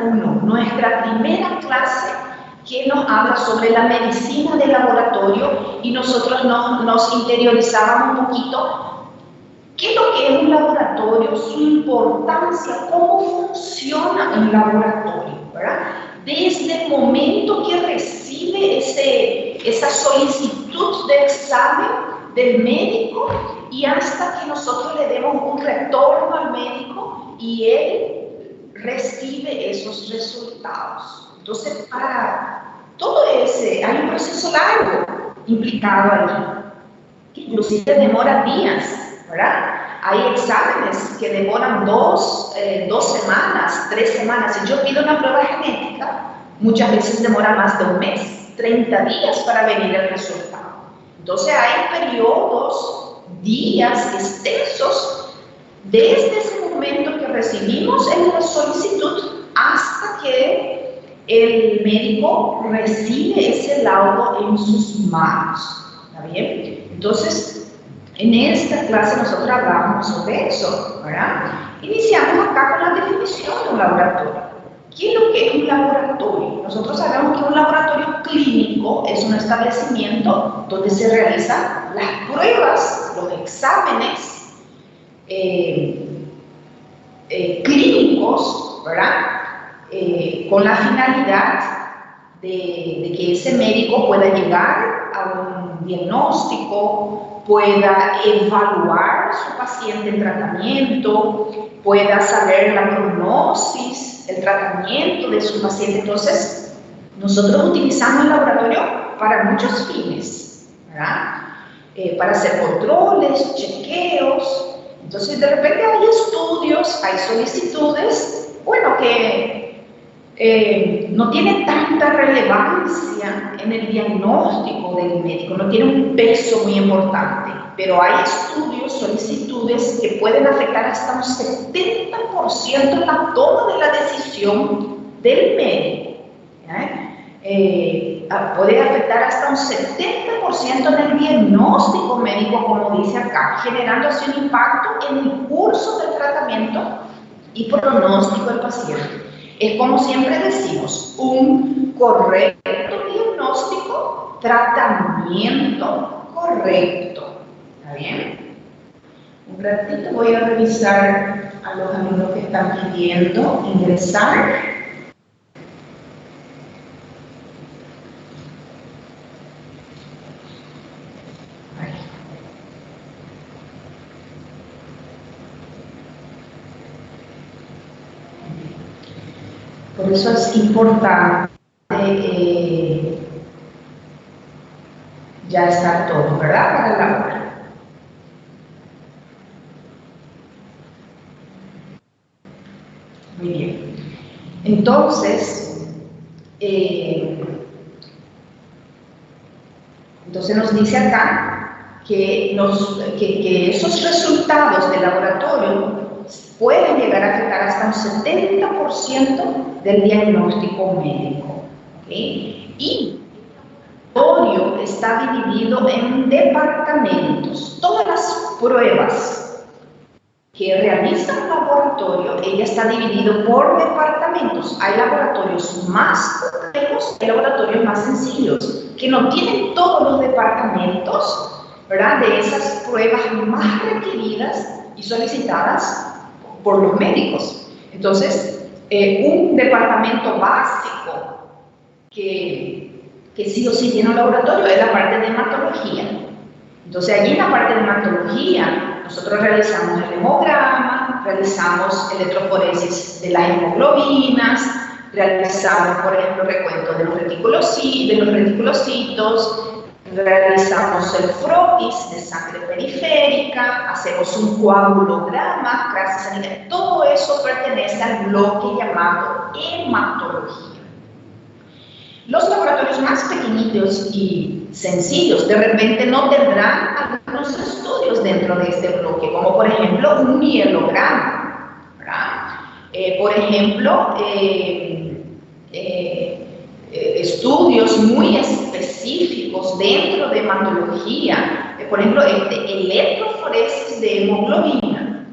1, nuestra primera clase que nos habla sobre la medicina de laboratorio, y nosotros nos interiorizamos un poquito qué es lo que es un laboratorio, su importancia, cómo funciona un laboratorio, ¿verdad? Desde el momento que recibe esa solicitud de examen del médico y hasta que nosotros le demos un retorno al médico y él recibe esos resultados. Entonces, para todo ese, hay un proceso largo implicado allí, que inclusive demora días, ¿verdad? Hay exámenes que demoran 2 semanas, 3 semanas. Si yo pido una prueba genética, muchas veces demora más de un mes, 30 días para venir el resultado. Entonces hay periodos, días extensos, desde ese momento que recibimos la solicitud hasta que el médico recibe ese laudo en sus manos. ¿Está bien? Entonces, en esta clase nosotros hablamos sobre eso, ¿verdad? Iniciamos acá con la definición de un laboratorio. ¿Qué es lo que es un laboratorio? Nosotros sabemos que un laboratorio clínico es un establecimiento donde se realizan las pruebas, los exámenes clínicos, ¿verdad? Con la finalidad de que ese médico pueda llegar a un diagnóstico, pueda evaluar a su paciente en tratamiento, pueda saber la prognosis, el tratamiento de su paciente. Entonces, nosotros utilizamos el laboratorio para muchos fines, ¿verdad? Para hacer controles, chequeos. Entonces, de repente hay estudios, hay solicitudes, bueno, que no tiene tanta relevancia en el diagnóstico del médico, no tiene un peso muy importante, pero hay estudios, solicitudes que pueden afectar hasta un 70% en la toma de la decisión del médico. Puede afectar hasta un 70% en el diagnóstico médico, como dice acá, generando así un impacto en el curso del tratamiento y pronóstico del paciente. Es como siempre decimos, un correcto diagnóstico, tratamiento correcto. ¿Está bien? Un ratito voy a revisar a los amigos que están pidiendo ingresar. Por eso es importante ya estar todo, ¿verdad? Para la hora. Muy bien. Entonces nos dice acá que esos resultados del laboratorio pueden llegar a afectar hasta un 70% del diagnóstico médico. ¿Okay? Y el laboratorio está dividido en departamentos. Todas las pruebas que realiza un laboratorio, ella está dividido por departamentos. Hay laboratorios más complejos, hay laboratorios más sencillos, que no tienen todos los departamentos, ¿verdad? De esas pruebas más requeridas y solicitadas por los médicos. Entonces, un departamento básico que sí o sí tiene un laboratorio es la parte de hematología. Entonces, allí en la parte de hematología, nosotros realizamos el hemograma, realizamos electroforesis de las hemoglobinas, realizamos, por ejemplo, recuento de los reticulocitos, realizamos el frotis de sangre periférica, hacemos un coagulograma, gracias sanitaria. Todo eso pertenece al bloque llamado hematología. Los laboratorios más pequeñitos y sencillos de repente no tendrán algunos estudios dentro de este bloque, como por ejemplo un mielograma, ¿verdad? Por ejemplo, estudios muy específicos dentro de hematología, por ejemplo, electroforesis de hemoglobina.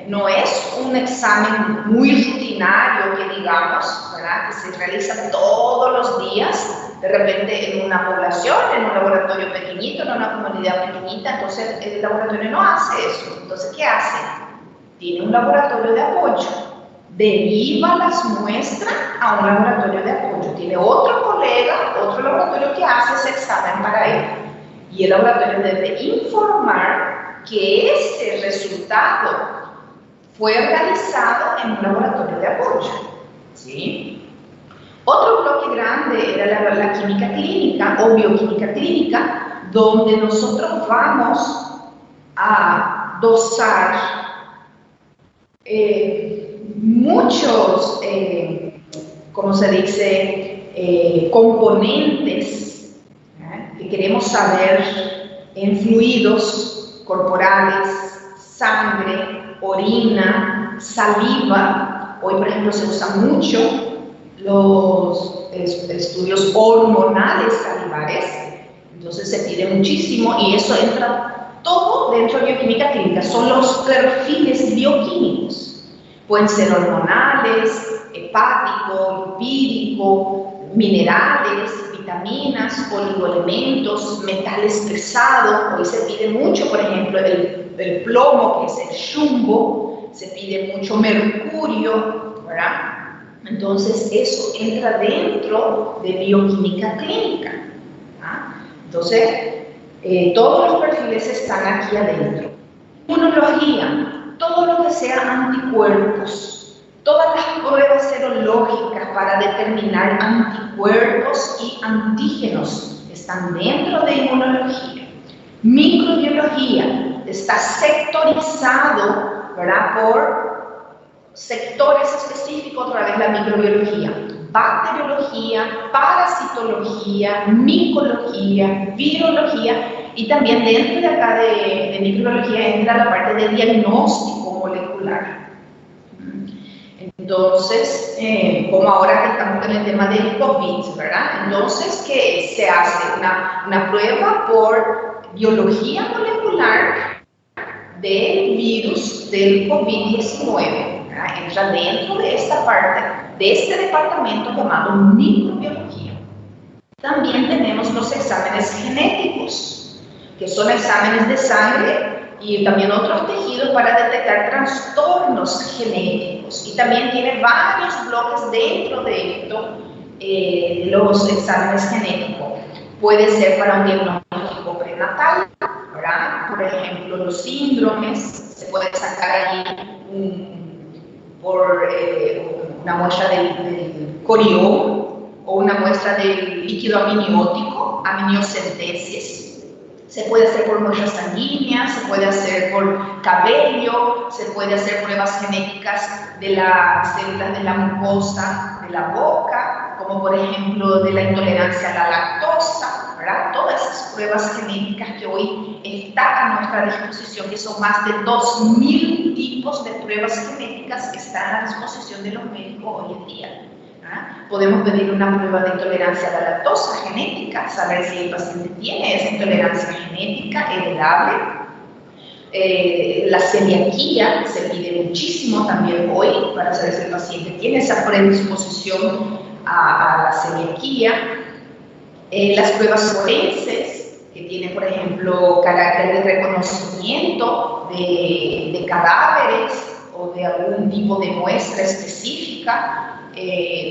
no es un examen muy rutinario que digamos, ¿verdad? Que se realiza todos los días, de repente en una población, en un laboratorio pequeñito, en una comunidad pequeñita, entonces el laboratorio no hace eso. Entonces, ¿qué hace? Tiene un laboratorio de apoyo, deriva las muestras a un laboratorio de apoyo, tiene otro colega, otro laboratorio que hace ese examen para él, y el laboratorio debe informar que ese resultado fue realizado en un laboratorio de apoyo, ¿sí? Otro bloque grande era la química clínica o bioquímica clínica, donde nosotros vamos a dosar muchos, ¿cómo se dice?, componentes que queremos saber en fluidos corporales, sangre, orina, saliva. Hoy, por ejemplo, se usan mucho los estudios hormonales salivares, entonces se pide muchísimo y eso entra todo dentro de bioquímica clínica. Son los perfiles bioquímicos, pueden ser hormonales, hepático, lipídico, minerales, vitaminas, oligoelementos, metales pesados. Hoy se pide mucho, por ejemplo, el plomo, que es el chumbo, se pide mucho mercurio, ¿verdad? Entonces, eso entra dentro de bioquímica clínica, ¿verdad? Entonces, todos los perfiles están aquí adentro. Inmunología, todo lo que sea anticuerpos, todas las pruebas serológicas para determinar anticuerpos y antígenos están dentro de inmunología. Microbiología está sectorizado, ¿verdad?, por sectores específicos. Otra vez la microbiología, bacteriología, parasitología, micología, virología, y también dentro de acá de microbiología entra la parte de diagnóstico molecular. Entonces, como ahora que estamos en el tema del COVID, ¿verdad? Entonces, ¿qué se hace? Una prueba por biología molecular del virus del COVID-19. Entra dentro de esta parte, de este departamento llamado microbiología. También tenemos los exámenes genéticos, que son exámenes de sangre y también otros tejidos para detectar trastornos genéticos. Y también tiene varios bloques dentro de esto, los exámenes genéticos. Puede ser para un diagnóstico prenatal, ¿verdad? Por ejemplo, los síndromes, se puede sacar ahí por una muestra del corión o una muestra del líquido amniótico, amniocentesis. Se puede hacer por muestras sanguíneas, se puede hacer por cabello, se puede hacer pruebas genéticas de las células de la mucosa de la boca, como por ejemplo de la intolerancia a la lactosa, ¿verdad? Todas esas pruebas genéticas que hoy están a nuestra disposición, que son más de 2000 tipos de pruebas genéticas que están a disposición de los médicos hoy en día. Podemos pedir una prueba de intolerancia a la lactosa genética, saber si el paciente tiene esa intolerancia genética heredable. La celiaquía se pide muchísimo también hoy para saber si el paciente tiene esa predisposición a la celiaquía. Las pruebas forenses, que tienen, por ejemplo, carácter de reconocimiento de cadáveres o de algún tipo de muestra específica.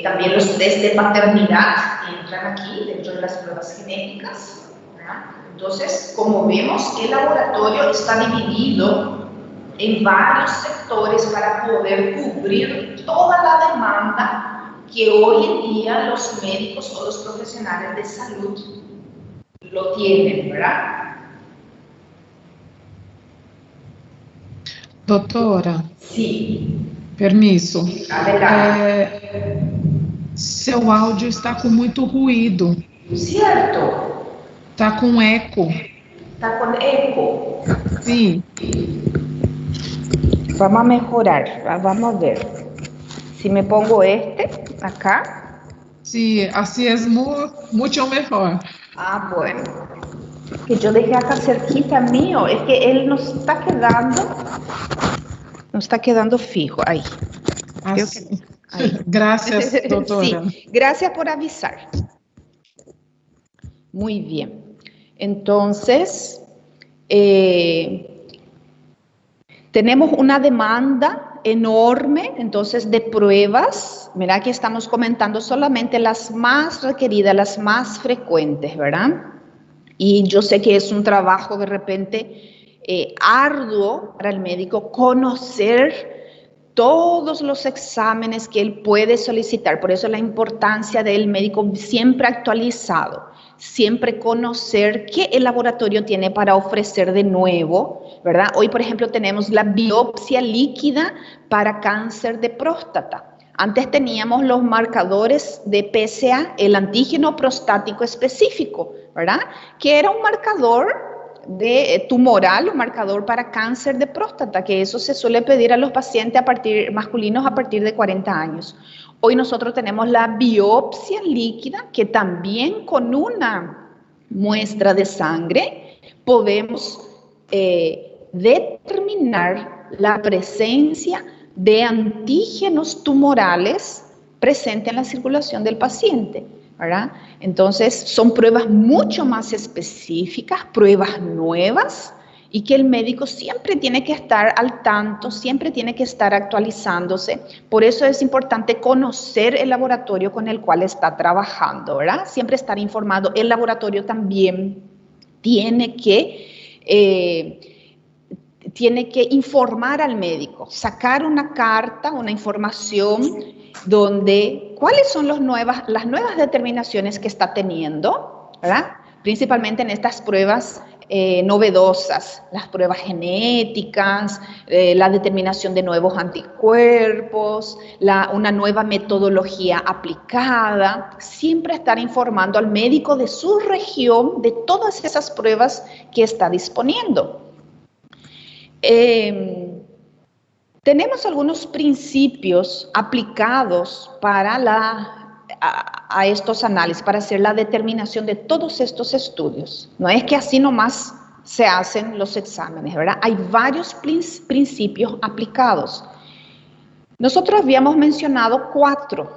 También los test de paternidad entran aquí dentro de las pruebas genéticas, ¿verdad? Entonces, como vemos, el laboratorio está dividido en varios sectores para poder cubrir toda la demanda que hoy en día los médicos o los profesionales de salud lo tienen, ¿verdad? Doutora, Sim. permisso. Adelante. Seu áudio está com muito ruído. Certo. Está com eco. Está com eco. Sim. Vamos a mejorar, vamos a ver. Si me pongo acá. Sí, así es mucho mejor. Ah, bueno. Que yo dejé acá cerquita mío, es que él nos está quedando No está quedando fijo. Ahí. Así. Ahí. Gracias, doctora. Sí, gracias por avisar. Muy bien. Entonces, tenemos una demanda enorme, entonces, de pruebas. Mira que estamos comentando solamente las más requeridas, las más frecuentes, ¿verdad? Y yo sé que es un trabajo de repente arduo para el médico conocer todos los exámenes que él puede solicitar. Por eso la importancia del médico siempre actualizado, siempre conocer qué el laboratorio tiene para ofrecer de nuevo, ¿verdad? Hoy, por ejemplo, tenemos la biopsia líquida para cáncer de próstata. Antes teníamos los marcadores de PSA, el antígeno prostático específico, ¿verdad? Que era un marcador tumoral, un marcador para cáncer de próstata, que eso se suele pedir a los pacientes masculinos a partir de 40 años. Hoy nosotros tenemos la biopsia líquida, que también con una muestra de sangre podemos determinar la presencia de antígenos tumorales presentes en la circulación del paciente, ¿verdad? Entonces, son pruebas mucho más específicas, pruebas nuevas, y que el médico siempre tiene que estar al tanto, siempre tiene que estar actualizándose. Por eso es importante conocer el laboratorio con el cual está trabajando, ¿verdad? Siempre estar informado. El laboratorio también tiene que informar al médico, sacar una carta, una información donde cuáles son las nuevas determinaciones que está teniendo, ¿verdad? Principalmente en estas pruebas novedosas, las pruebas genéticas, la determinación de nuevos anticuerpos, una nueva metodología aplicada. Siempre estar informando al médico de su región de todas esas pruebas que está disponiendo. Tenemos algunos principios aplicados para a estos análisis, para hacer la determinación de todos estos estudios. No es que así nomás se hacen los exámenes, ¿verdad? Hay varios principios aplicados. Nosotros habíamos mencionado 4.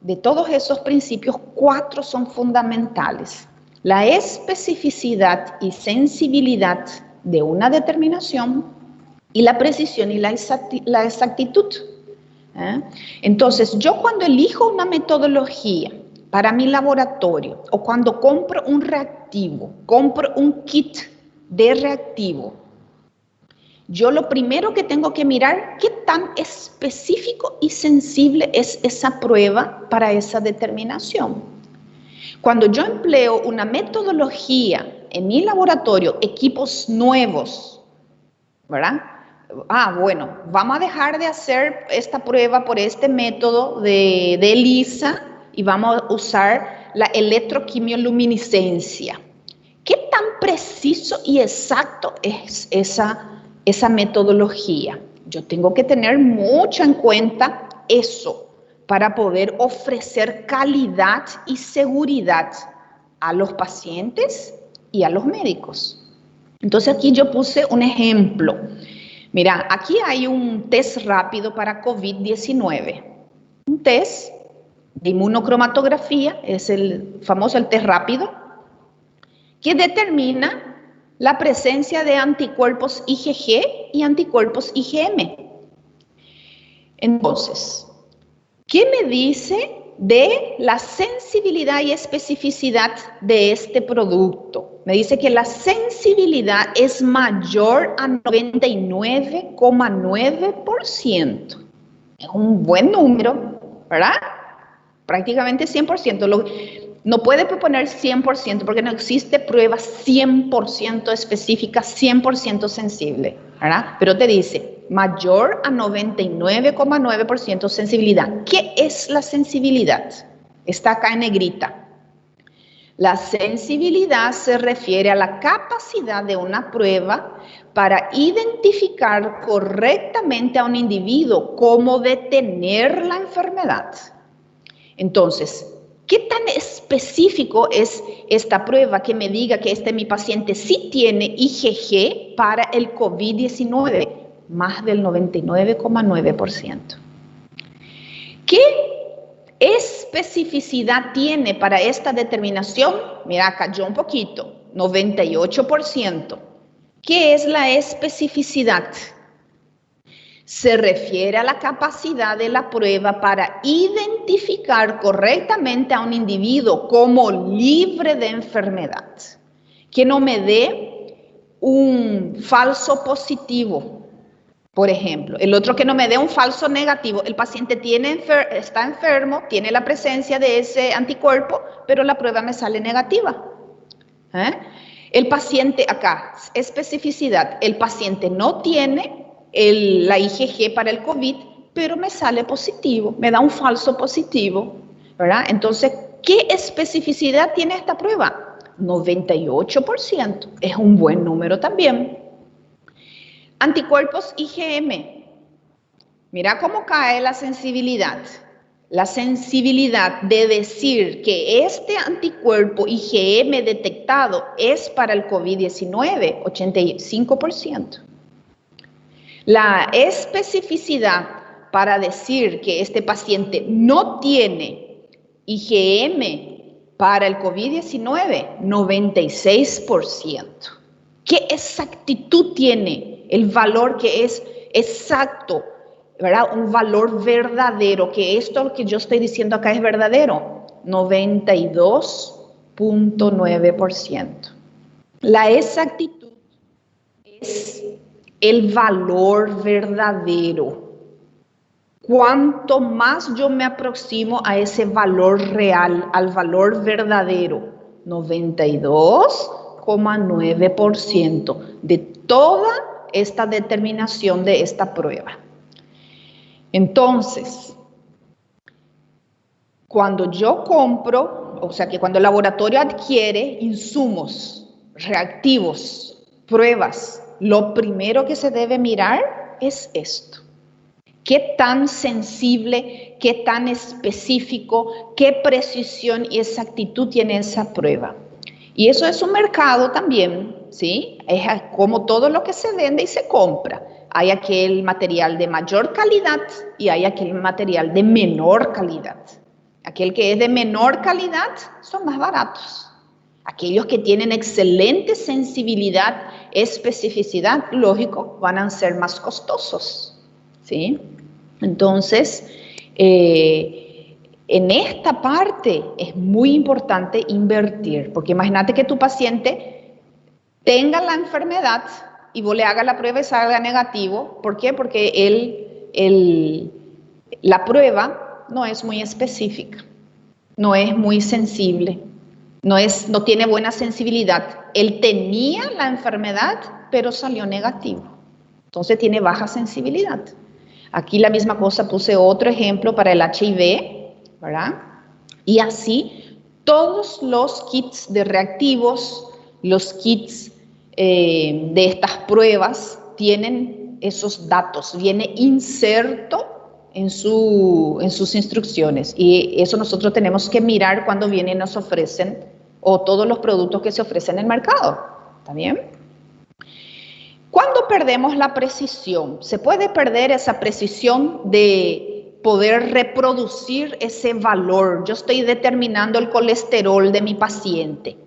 De todos esos principios, 4 son fundamentales. La especificidad y sensibilidad de una determinación, y la precisión y la exactitud. Entonces, yo cuando elijo una metodología para mi laboratorio, o cuando compro un reactivo, compro un kit de reactivo, yo lo primero que tengo que mirar, qué tan específico y sensible es esa prueba para esa determinación. Cuando yo empleo una metodología en mi laboratorio, equipos nuevos, ¿verdad? Bueno, vamos a dejar de hacer esta prueba por este método de ELISA y vamos a usar la electroquimioluminiscencia. ¿Qué tan preciso y exacto es esa metodología? Yo tengo que tener mucho en cuenta eso para poder ofrecer calidad y seguridad a los pacientes y a los médicos. Entonces aquí yo puse un ejemplo. Mira, aquí hay un test rápido para COVID-19. Un test de inmunocromatografía, es el famoso test rápido, que determina la presencia de anticuerpos IgG y anticuerpos IgM. Entonces, ¿qué me dice de la sensibilidad y especificidad de este producto? Me dice que la sensibilidad es mayor a 99,9%. Es un buen número, ¿verdad? Prácticamente 100%. No puede proponer 100% porque no existe prueba 100% específica, 100% sensible, ¿verdad? Pero te dice mayor a 99,9% sensibilidad. ¿Qué es la sensibilidad? Está acá en negrita. La sensibilidad se refiere a la capacidad de una prueba para identificar correctamente a un individuo cómo detener la enfermedad. Entonces, ¿qué tan específico es esta prueba que me diga que mi paciente sí tiene IgG para el COVID-19? más del 99,9%. ¿Qué especificidad tiene para esta determinación? Mira, cayó un poquito, 98%. ¿Qué es la especificidad? Se refiere a la capacidad de la prueba para identificar correctamente a un individuo como libre de enfermedad, que no me dé un falso positivo, por ejemplo. El otro, que no me dé un falso negativo. El paciente está enfermo, tiene la presencia de ese anticuerpo, pero la prueba me sale negativa. El paciente, acá, especificidad, el paciente no tiene la IgG para el COVID, pero me sale positivo, me da un falso positivo, ¿verdad? Entonces, ¿qué especificidad tiene esta prueba? 98%, es un buen número también. Anticuerpos IgM, mira cómo cae la sensibilidad. La sensibilidad de decir que este anticuerpo IgM detectado es para el COVID-19, 85%. La especificidad para decir que este paciente no tiene IgM para el COVID-19, 96%. ¿Qué exactitud tiene el valor que es exacto, ¿verdad? Un valor verdadero, que esto que yo estoy diciendo acá es verdadero, 92,9%. La exactitud es el valor verdadero. Cuanto más yo me aproximo a ese valor real, al valor verdadero, 92,9% de toda esta determinación de esta prueba. Entonces, cuando yo compro, o sea que cuando el laboratorio adquiere insumos, reactivos, pruebas, lo primero que se debe mirar es esto. ¿Qué tan sensible, qué tan específico, qué precisión y exactitud tiene esa prueba? Y eso es un mercado también, ¿sí? Es como todo lo que se vende y se compra. Hay aquel material de mayor calidad y hay aquel material de menor calidad. Aquel que es de menor calidad son más baratos. Aquellos que tienen excelente sensibilidad, especificidad, lógico, van a ser más costosos, ¿sí? Entonces, en esta parte es muy importante invertir, porque imagínate que tu paciente tenga la enfermedad y vos le hagas la prueba y salga negativo. ¿Por qué? Porque la prueba no es muy específica, no es muy sensible, no tiene buena sensibilidad. Él tenía la enfermedad, pero salió negativo. Entonces tiene baja sensibilidad. Aquí la misma cosa, puse otro ejemplo para el HIV, ¿verdad? Y así todos los kits de reactivos, los kits de estas pruebas tienen esos datos, viene inserto en sus instrucciones, y eso nosotros tenemos que mirar cuando vienen y nos ofrecen, o todos los productos que se ofrecen en el mercado, ¿está bien? ¿Cuándo perdemos la precisión? Se puede perder esa precisión de poder reproducir ese valor. Yo estoy determinando el colesterol de mi paciente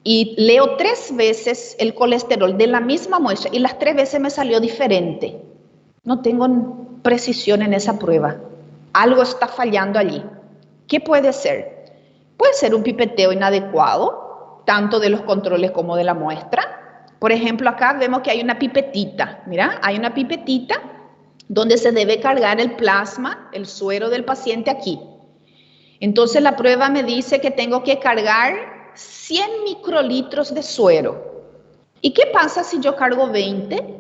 y leo 3 veces el colesterol de la misma muestra y las 3 veces me salió diferente. No tengo precisión en esa prueba. Algo está fallando allí. ¿Qué puede ser? Puede ser un pipeteo inadecuado, tanto de los controles como de la muestra. Por ejemplo, acá vemos que hay una pipetita. Mira, hay una pipetita donde se debe cargar el plasma, el suero del paciente aquí. Entonces la prueba me dice que tengo que cargar 100 microlitros de suero. ¿Y qué pasa si yo cargo 20?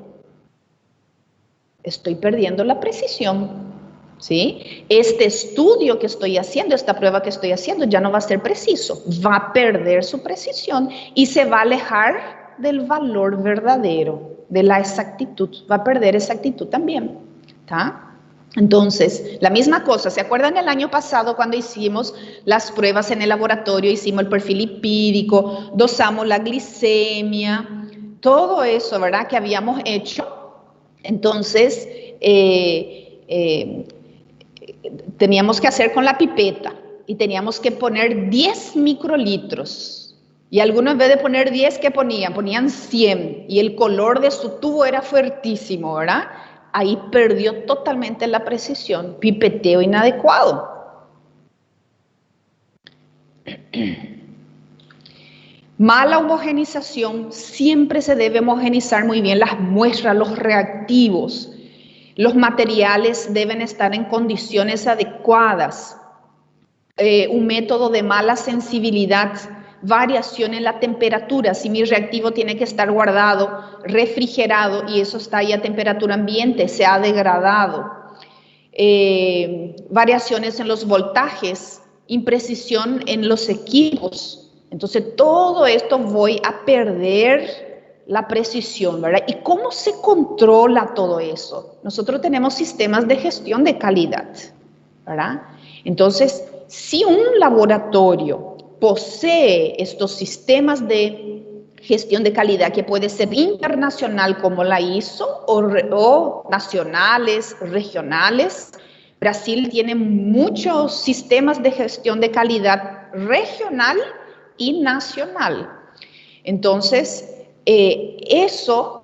Estoy perdiendo la precisión, ¿sí? Este estudio que estoy haciendo, esta prueba que estoy haciendo, ya no va a ser preciso, va a perder su precisión y se va a alejar del valor verdadero, de la exactitud, va a perder exactitud también, ¿está? Entonces, la misma cosa, ¿se acuerdan el año pasado cuando hicimos las pruebas en el laboratorio, hicimos el perfil lipídico, dosamos la glicemia, todo eso, ¿verdad?, que habíamos hecho? Entonces, teníamos que hacer con la pipeta y teníamos que poner 10 microlitros. Y algunos en vez de poner 10, ¿qué ponían? Ponían 100 y el color de su tubo era fuertísimo, ¿verdad? Ahí perdió totalmente la precisión, pipeteo inadecuado. Mala homogenización, siempre se debe homogenizar muy bien las muestras, los reactivos. Los materiales deben estar en condiciones adecuadas. Un método de mala sensibilidad, variación en la temperatura. Si mi reactivo tiene que estar guardado, refrigerado, y eso está ahí a temperatura ambiente, se ha degradado. Variaciones en los voltajes, imprecisión en los equipos. Entonces, todo esto voy a perder la precisión, ¿verdad? ¿Y cómo se controla todo eso? Nosotros tenemos sistemas de gestión de calidad, ¿verdad? Entonces, si un laboratorio posee estos sistemas de gestión de calidad, que puede ser internacional como la ISO o nacionales, regionales, Brasil tiene muchos sistemas de gestión de calidad regional y nacional. Entonces, eso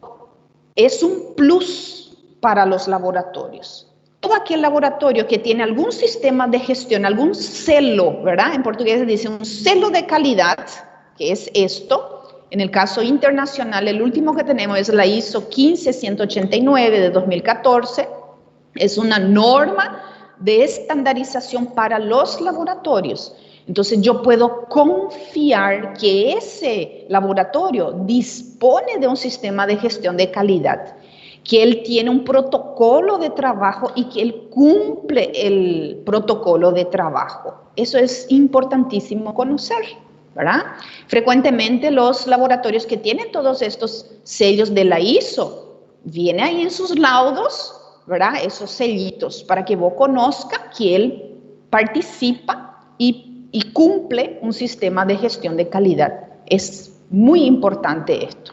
es un plus para los laboratorios. Todo aquel laboratorio que tiene algún sistema de gestión, algún celo, ¿verdad? En portugués se dice un celo de calidad, que es esto. En el caso internacional, el último que tenemos es la ISO 15189 de 2014. Es una norma de estandarización para los laboratorios. Entonces, yo puedo confiar que ese laboratorio dispone de un sistema de gestión de calidad, que él tiene un protocolo de trabajo y que él cumple el protocolo de trabajo. Eso es importantísimo conocer, ¿verdad? Frecuentemente los laboratorios que tienen todos estos sellos de la ISO, viene ahí en sus laudos, ¿verdad? Esos sellitos, para que vos conozca que él participa y cumple un sistema de gestión de calidad. Es muy importante esto.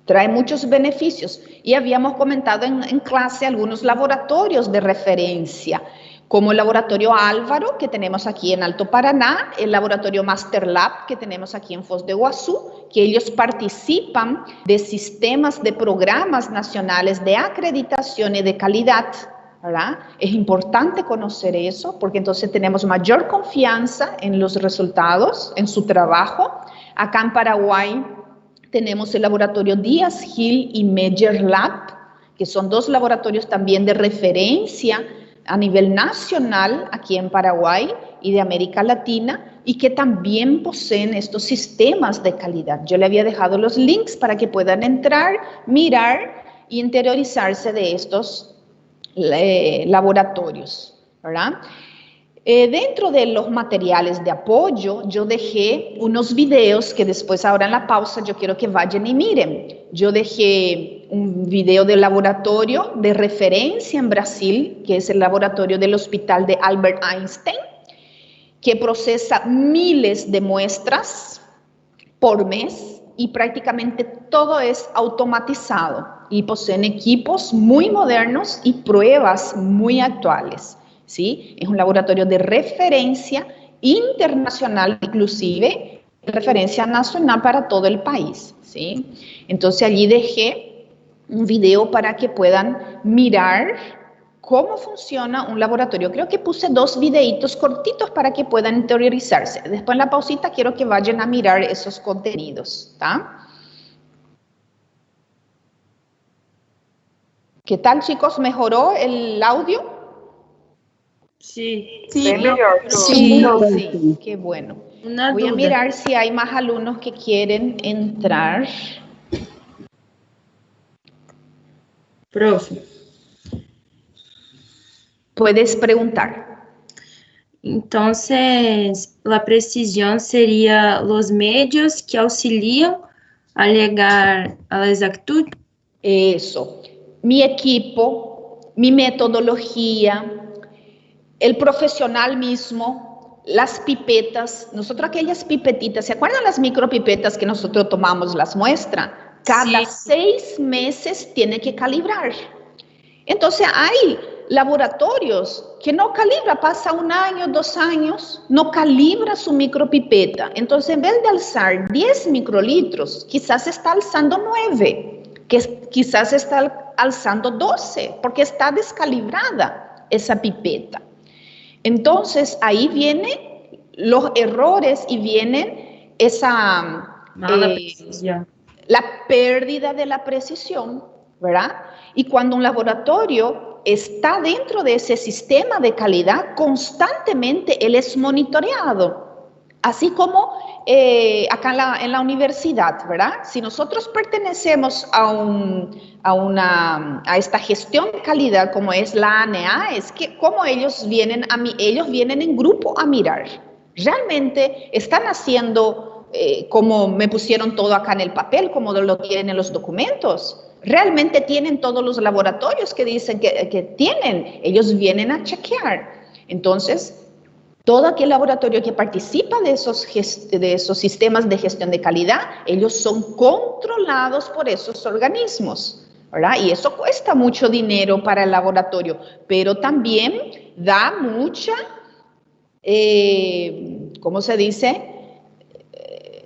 Trae muchos beneficios. Y habíamos comentado en clase algunos laboratorios de referencia, como el laboratorio Álvaro, que tenemos aquí en Alto Paraná, el laboratorio Master Lab, que tenemos aquí en Foz de Iguazú, que ellos participan de sistemas de programas nacionales de acreditación y de calidad, ¿verdad? Es importante conocer eso, porque entonces tenemos mayor confianza en los resultados, en su trabajo. Acá en Paraguay tenemos el laboratorio Díaz Gil y Meyer Lab, que son dos laboratorios también de referencia a nivel nacional aquí en Paraguay y de América Latina, y que también poseen estos sistemas de calidad. Yo le había dejado los links para que puedan entrar, mirar y interiorizarse de estos laboratorios, ¿verdad? Dentro de los materiales de apoyo, yo dejé unos videos que después, ahora en la pausa, yo quiero que vayan y miren. Yo dejé un video del laboratorio de referencia en Brasil, que es el laboratorio del Hospital de Albert Einstein, que procesa miles de muestras por mes y prácticamente todo es automatizado y poseen equipos muy modernos y pruebas muy actuales. ¿Sí? Es un laboratorio de referencia internacional, inclusive referencia nacional para todo el país. ¿Sí? Entonces allí dejé un video para que puedan mirar cómo funciona un laboratorio. Creo que puse 2 videitos cortitos para que puedan interiorizarse. Después en la pausita quiero que vayan a mirar esos contenidos. ¿Está? ¿Qué tal, chicos? ¿Mejoró el audio? Sí. Sí, mejor. Sí, qué bueno. Una Voy a duda. mirar si hay más alumnos que quieren entrar. Profe, Puedes preguntar. entonces la precisión sería los medios que auxilian a llegar a la exactitud. Eso. Mi equipo, mi metodología, el profesional mismo, las pipetas. Nosotros aquellas pipetitas, ¿se acuerdan las micropipetas que nosotros tomamos las muestras? Cada Sí. 6 meses tiene que calibrar. Entonces hay laboratorios que no calibra, pasa 1 año, 2 años, no calibra su micropipeta. Entonces, en vez de alzar 10 microlitros, quizás está alzando 9, que quizás está alzando 12, porque está descalibrada esa pipeta. Entonces, ahí vienen los errores y vienen esa... Mala precisión. la pérdida de la precisión, ¿verdad? Y cuando un laboratorio está dentro de ese sistema de calidad, constantemente él es monitoreado. Así como acá en la universidad, ¿verdad? Si nosotros pertenecemos a esta gestión de calidad como es la ANEA, es que como ellos vienen en grupo a mirar. Realmente están haciendo como me pusieron todo acá en el papel, como lo tienen en los documentos. Realmente tienen todos los laboratorios que dicen que tienen. Ellos vienen a chequear. Entonces, todo aquel laboratorio que participa de esos sistemas de gestión de calidad, ellos son controlados por esos organismos, ¿verdad? Y eso cuesta mucho dinero para el laboratorio, pero también da mucha, ¿cómo se dice?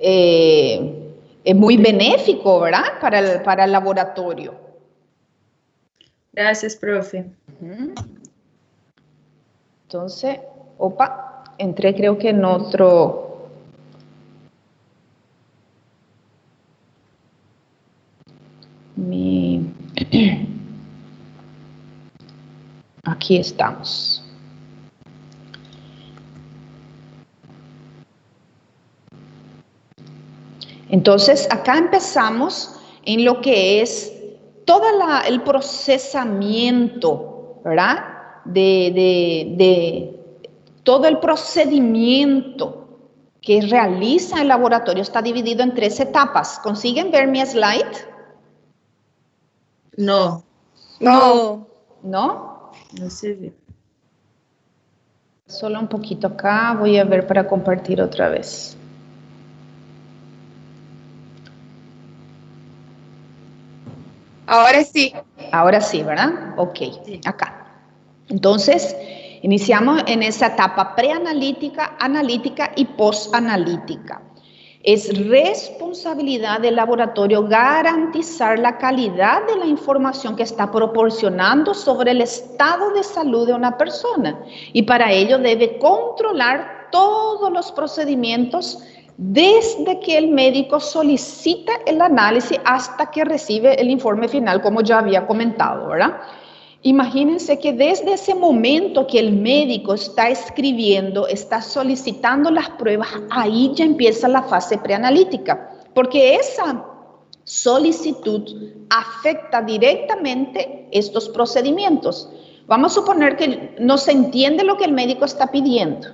Es muy benéfico, ¿verdad? Para el laboratorio. Gracias, profe. Entonces, entré creo que en otro... Aquí estamos. Entonces, acá empezamos en lo que es todo el procesamiento, ¿verdad? De todo el procedimiento que realiza el laboratorio está dividido en 3 etapas. ¿Consiguen ver mi slide? No. No. ¿No? No se ve. Solo un poquito acá. Voy a ver para compartir otra vez. Ahora sí. Ahora sí, ¿verdad? Ok, Sí. acá. Entonces, iniciamos en esa etapa preanalítica, analítica y postanalítica. Es responsabilidad del laboratorio garantizar la calidad de la información que está proporcionando sobre el estado de salud de una persona. Y para ello debe controlar todos los procedimientos desde que el médico solicita el análisis hasta que recibe el informe final, como ya había comentado, ¿verdad? Imagínense que desde ese momento que el médico está escribiendo, está solicitando las pruebas, ahí ya empieza la fase preanalítica, porque esa solicitud afecta directamente estos procedimientos. Vamos a suponer que no se entiende lo que el médico está pidiendo,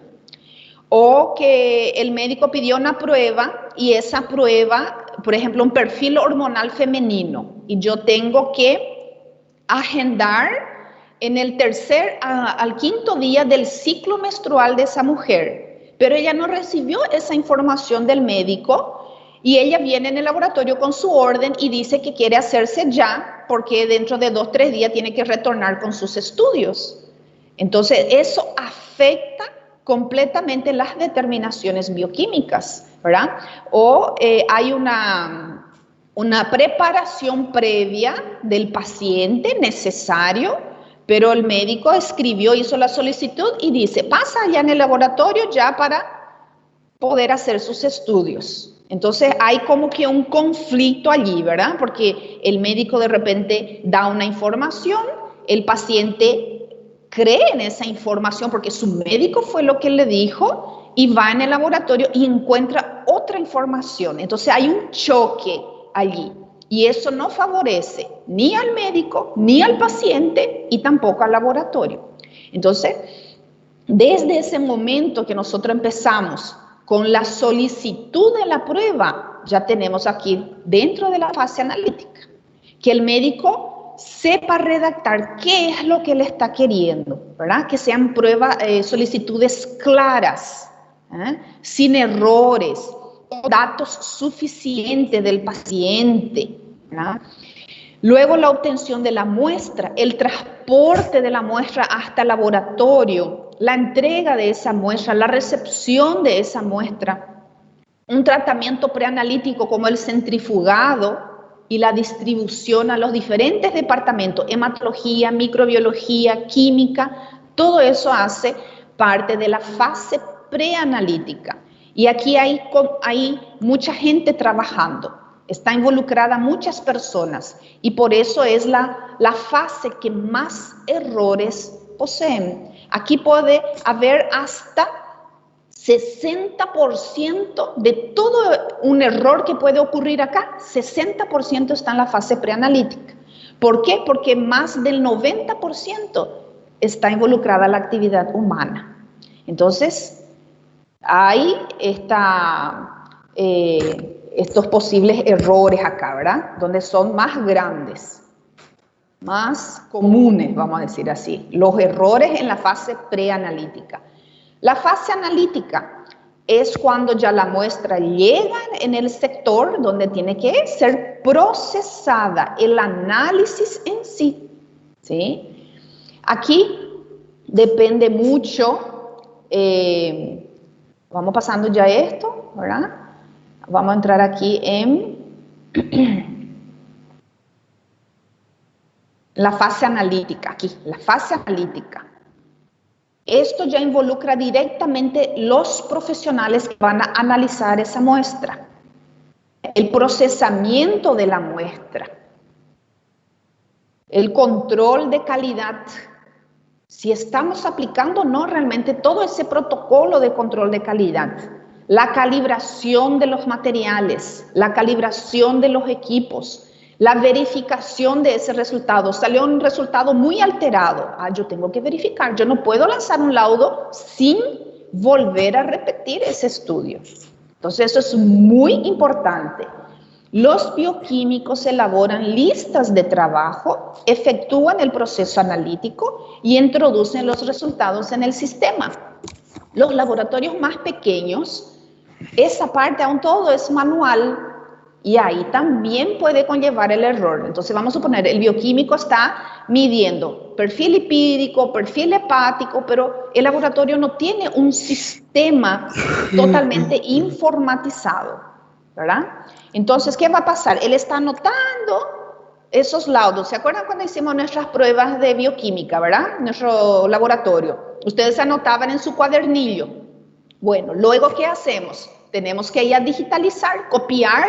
o que el médico pidió una prueba y esa prueba, por ejemplo, un perfil hormonal femenino, y yo tengo que agendar en el tercer al quinto día del ciclo menstrual de esa mujer, pero ella no recibió esa información del médico y ella viene en el laboratorio con su orden y dice que quiere hacerse ya porque dentro de 2 o 3 días tiene que retornar con sus estudios. Entonces, eso afecta completamente las determinaciones bioquímicas, ¿verdad? O hay una preparación previa del paciente necesario, pero el médico escribió, hizo la solicitud y dice, pasa allá en el laboratorio ya para poder hacer sus estudios. Entonces hay como que un conflicto allí, ¿verdad? Porque el médico de repente da una información, el paciente cree en esa información porque su médico fue lo que le dijo y va en el laboratorio y encuentra otra información. Entonces hay un choque allí y eso no favorece ni al médico, ni al paciente y tampoco al laboratorio. Entonces, desde ese momento que nosotros empezamos con la solicitud de la prueba, ya tenemos aquí dentro de la fase analítica, que el médico sepa redactar qué es lo que le está queriendo, ¿verdad? Que sean pruebas, solicitudes claras, sin errores, datos suficientes del paciente, ¿verdad? Luego la obtención de la muestra, el transporte de la muestra hasta el laboratorio, la entrega de esa muestra, la recepción de esa muestra, un tratamiento preanalítico como el centrifugado y la distribución a los diferentes departamentos, hematología, microbiología, química, todo eso hace parte de la fase preanalítica. Y aquí hay mucha gente trabajando. Está involucrada muchas personas y por eso es la fase que más errores poseen. Aquí puede haber hasta 60% de todo un error que puede ocurrir acá, 60% está en la fase preanalítica. ¿Por qué? Porque más del 90% está involucrada la actividad humana. Entonces, hay estos posibles errores acá, ¿verdad? Donde son más grandes, más comunes, vamos a decir así, los errores en la fase preanalítica. La fase analítica es cuando ya la muestra llega en el sector donde tiene que ser procesada, el análisis en sí, ¿sí? Aquí depende mucho, vamos pasando ya esto, ¿verdad? Vamos a entrar aquí en la fase analítica, aquí, la fase analítica. Esto ya involucra directamente los profesionales que van a analizar esa muestra, el procesamiento de la muestra, el control de calidad, si estamos aplicando o no realmente todo ese protocolo de control de calidad, la calibración de los materiales, la calibración de los equipos, la verificación de ese resultado. Salió un resultado muy alterado. Yo tengo que verificar. Yo no puedo lanzar un laudo sin volver a repetir ese estudio. Entonces, eso es muy importante. Los bioquímicos elaboran listas de trabajo, efectúan el proceso analítico y introducen los resultados en el sistema. Los laboratorios más pequeños, esa parte aún todo es manual y ahí también puede conllevar el error. Entonces vamos a suponer, el bioquímico está midiendo perfil lipídico, perfil hepático, pero el laboratorio no tiene un sistema totalmente informatizado, ¿verdad? Entonces, ¿qué va a pasar? Él está anotando esos laudos. ¿Se acuerdan cuando hicimos nuestras pruebas de bioquímica, verdad? Nuestro laboratorio. Ustedes anotaban en su cuadernillo. Bueno, luego, ¿qué hacemos? Tenemos que ir a digitalizar, copiar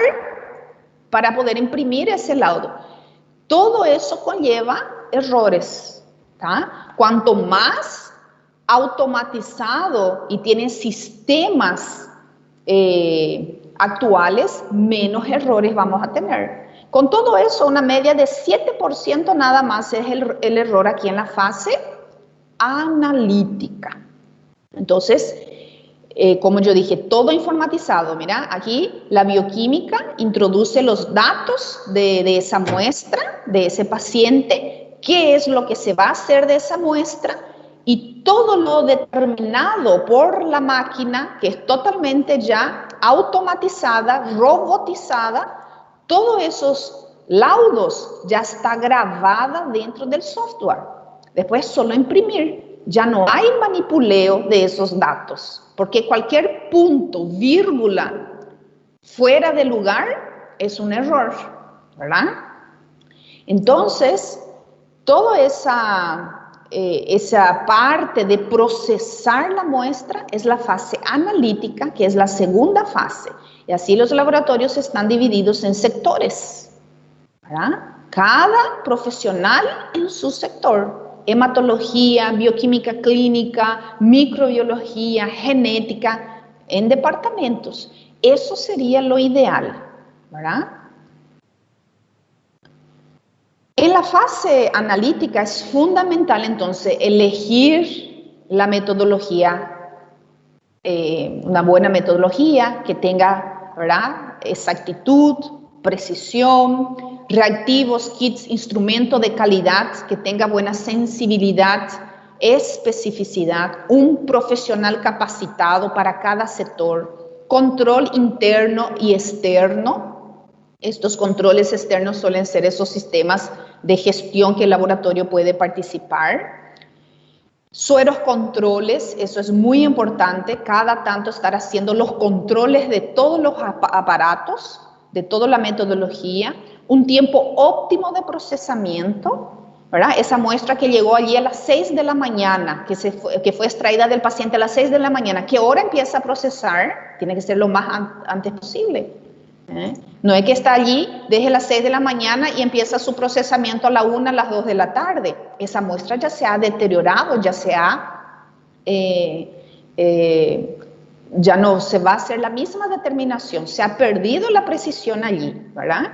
para poder imprimir ese laudo. Todo eso conlleva errores, ¿tá? Cuanto más automatizado y tienen sistemas actuales, menos errores vamos a tener. Con todo eso, una media de 7% nada más es el error aquí en la fase analítica. Entonces, como yo dije, todo informatizado. Mira, aquí la bioquímica introduce los datos de esa muestra, de ese paciente, qué es lo que se va a hacer de esa muestra y todo lo determinado por la máquina, que es totalmente ya automatizada, robotizada, todos esos laudos ya está grabada dentro del software. Después solo imprimir, ya no hay manipuleo de esos datos. Porque cualquier punto, vírgula, fuera de lugar es un error, ¿verdad? Entonces, toda esa parte de procesar la muestra es la fase analítica, que es la segunda fase. Y así los laboratorios están divididos en sectores, ¿verdad? Cada profesional en su sector. Hematología, bioquímica clínica, microbiología, genética, en departamentos. Eso sería lo ideal, ¿verdad? En la fase analítica es fundamental entonces elegir la metodología, una buena metodología que tenga, ¿verdad?, exactitud, precisión, reactivos, kits, instrumento de calidad, que tenga buena sensibilidad, especificidad, un profesional capacitado para cada sector, control interno y externo, Estos controles externos suelen ser esos sistemas de gestión que el laboratorio puede participar. Sueros controles, eso es muy importante, cada tanto estar haciendo los controles de todos los aparatos, de toda la metodología, un tiempo óptimo de procesamiento, ¿verdad? Esa muestra que llegó allí a las 6 de la mañana, que fue extraída del paciente a las 6 de la mañana, ¿qué hora empieza a procesar? Tiene que ser lo más antes posible. No es que está allí, deje las 6 de la mañana y empieza su procesamiento a la 1, a las 2 de la tarde. Esa muestra ya se ha deteriorado, ya no se va a hacer la misma determinación, se ha perdido la precisión allí, ¿verdad?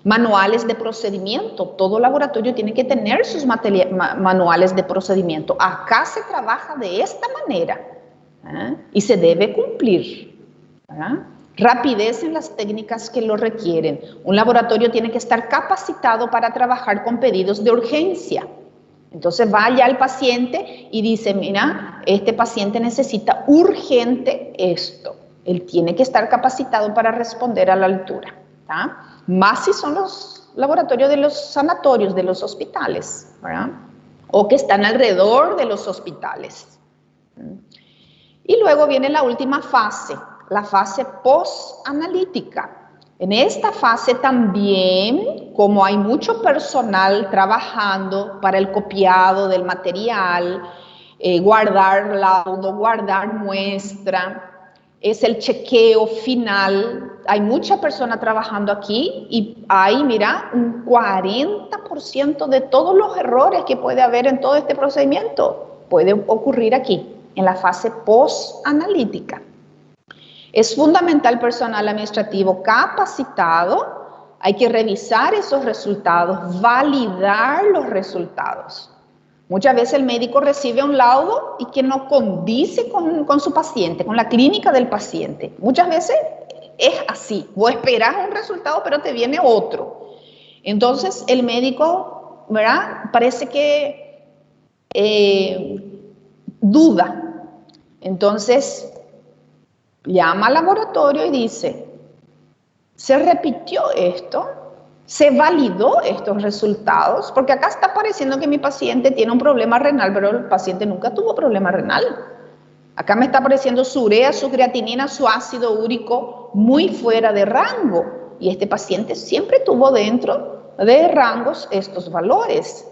Manuales de procedimiento, todo laboratorio tiene que tener sus manuales de procedimiento. Acá se trabaja de esta manera, y se debe cumplir, ¿verdad? Rapidez en las técnicas que lo requieren. Un laboratorio tiene que estar capacitado para trabajar con pedidos de urgencia. Entonces va allá el paciente y dice, mira, este paciente necesita urgente esto. Él tiene que estar capacitado para responder a la altura, ¿tá? Más si son los laboratorios de los sanatorios, de los hospitales, ¿verdad? O que están alrededor de los hospitales. Y luego viene la última fase, la fase post-analítica. En esta fase también, como hay mucho personal trabajando para el copiado del material, guardar laudo, guardar muestra, es el chequeo final. Hay mucha persona trabajando aquí y hay, mira, un 40% de todos los errores que puede haber en todo este procedimiento puede ocurrir aquí, en la fase post-analítica. Es fundamental personal administrativo capacitado, hay que revisar esos resultados, validar los resultados. Muchas veces el médico recibe un laudo y que no condice con su paciente, con la clínica del paciente. Muchas veces es así, vos esperás un resultado pero te viene otro. Entonces el médico, ¿verdad? Parece que duda. Entonces llama al laboratorio y dice, ¿se repitió esto? ¿Se validó estos resultados? Porque acá está pareciendo que mi paciente tiene un problema renal, pero el paciente nunca tuvo problema renal. Acá me está apareciendo su urea, su creatinina, su ácido úrico muy fuera de rango. Y este paciente siempre tuvo dentro de rangos estos valores,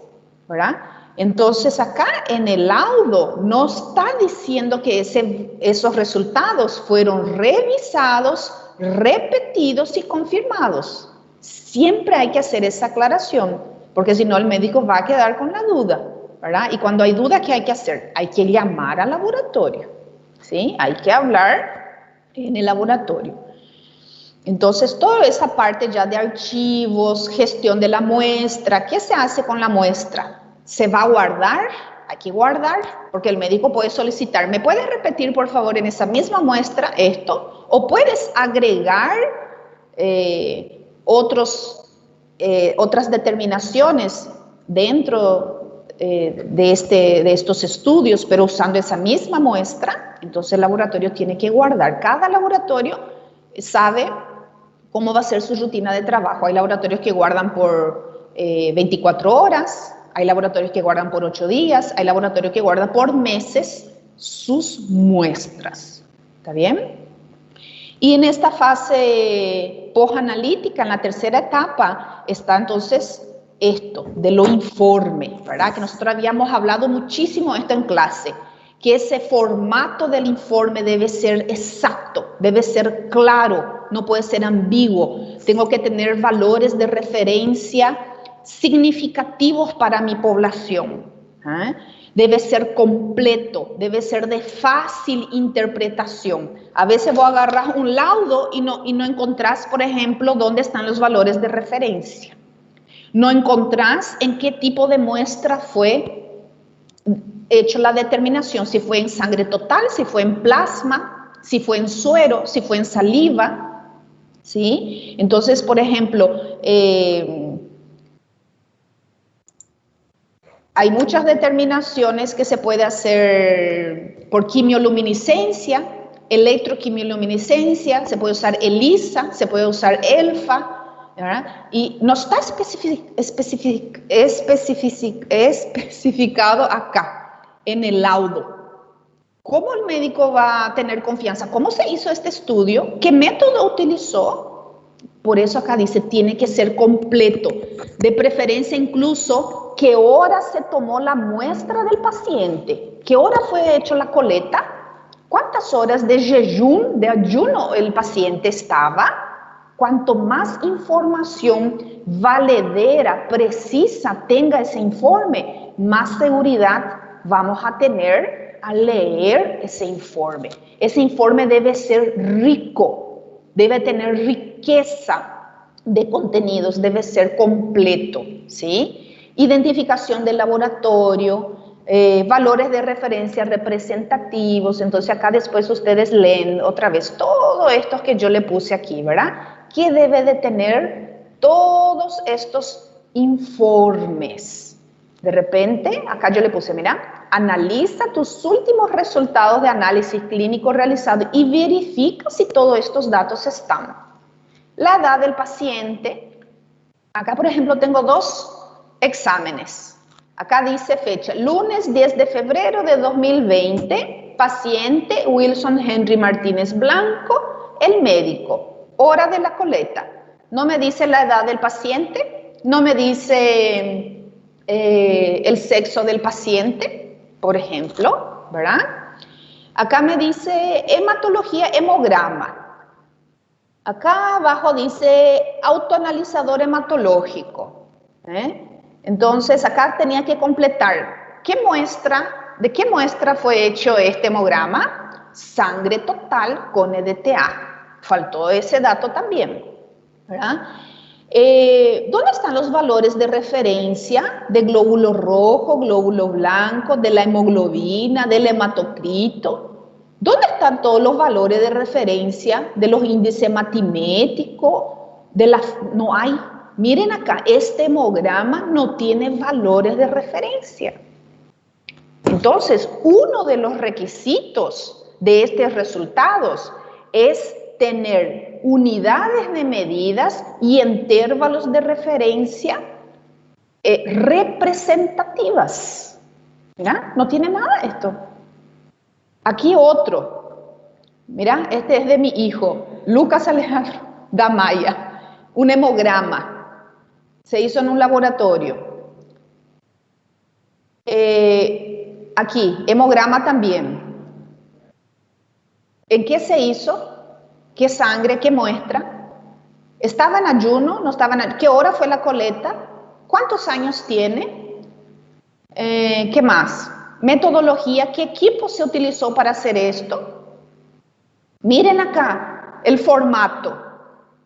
¿verdad? Entonces acá en el laudo no está diciendo que esos resultados fueron revisados, repetidos y confirmados. Siempre hay que hacer esa aclaración, porque si no el médico va a quedar con la duda, ¿verdad? Y cuando hay duda, ¿qué hay que hacer? Hay que llamar al laboratorio, ¿sí? Hay que hablar en el laboratorio. Entonces, toda esa parte ya de archivos, gestión de la muestra, ¿qué se hace con la muestra? ¿Se va a guardar? Hay que guardar, porque el médico puede solicitar, ¿me puedes repetir por favor en esa misma muestra esto? O puedes agregar otras determinaciones dentro de estos estudios, pero usando esa misma muestra. Entonces el laboratorio tiene que guardar. Cada laboratorio sabe cómo va a ser su rutina de trabajo. Hay laboratorios que guardan por 24 horas, hay laboratorios que guardan por 8 días, hay laboratorios que guardan por meses sus muestras. ¿Está bien? Y en esta fase post-analítica, en la tercera etapa, está entonces esto, de lo informe, ¿verdad? Que nosotros habíamos hablado muchísimo esto en clase, que ese formato del informe debe ser exacto, debe ser claro, no puede ser ambiguo. Tengo que tener valores de referencia significativos para mi población. Debe ser completo, debe ser de fácil interpretación. A veces vos agarras un laudo y no encontrás, por ejemplo, dónde están los valores de referencia. No encontrás en qué tipo de muestra fue hecho la determinación, si fue en sangre total, si fue en plasma, si fue en suero, si fue en saliva, ¿sí? Entonces, por ejemplo, hay muchas determinaciones que se puede hacer por quimioluminiscencia, electroquimioluminiscencia, se puede usar ELISA, se puede usar ELFA, ¿verdad? Y no está especificado acá, en el laudo. ¿Cómo el médico va a tener confianza? ¿Cómo se hizo este estudio? ¿Qué método utilizó? Por eso acá dice, tiene que ser completo. De preferencia incluso, ¿qué hora se tomó la muestra del paciente? ¿Qué hora fue hecho la coleta? ¿Cuántas horas de jejum, de ayuno el paciente estaba? Cuanto más información valedera, precisa tenga ese informe, más seguridad vamos a tener al leer ese informe. Ese informe debe ser rico, debe tener riqueza de contenidos, debe ser completo, ¿sí? Identificación del laboratorio, valores de referencia representativos. Entonces acá después ustedes leen otra vez todo esto que yo le puse aquí, ¿verdad? ¿Qué debe de tener todos estos informes? De repente, acá yo le puse, mira, analiza tus últimos resultados de análisis clínico realizado y verifica si todos estos datos están. La edad del paciente, acá por ejemplo tengo 2 exámenes. Acá dice fecha, lunes 10 de febrero de 2020, paciente Wilson Henry Martínez Blanco, el médico, hora de la coleta. No me dice la edad del paciente, no me dice el sexo del paciente, por ejemplo, ¿verdad? Acá me dice hematología, hemograma. Acá abajo dice autoanalizador hematológico. Entonces acá tenía que completar de qué muestra fue hecho este hemograma. Sangre total con EDTA. Faltó ese dato también, ¿verdad? ¿Dónde están los valores de referencia de glóbulo rojo, glóbulo blanco, de la hemoglobina, del hematocrito? ¿Dónde están todos los valores de referencia de los índices hematiméticos? No hay. Miren acá, este hemograma no tiene valores de referencia. Entonces, uno de los requisitos de estos resultados es tener unidades de medidas y intervalos de referencia representativas. Mira, no tiene nada esto. Aquí otro. Mira, este es de mi hijo, Lucas Alejandro Damaya. Un hemograma. Se hizo en un laboratorio. Aquí, hemograma también. ¿En qué se hizo? ¿Qué sangre? ¿Qué muestra? ¿Estaba en ayuno? ¿No estaba en ayuno? ¿Qué hora fue la coleta? ¿Cuántos años tiene? ¿Qué más? Metodología. ¿Qué equipo se utilizó para hacer esto? Miren acá el formato.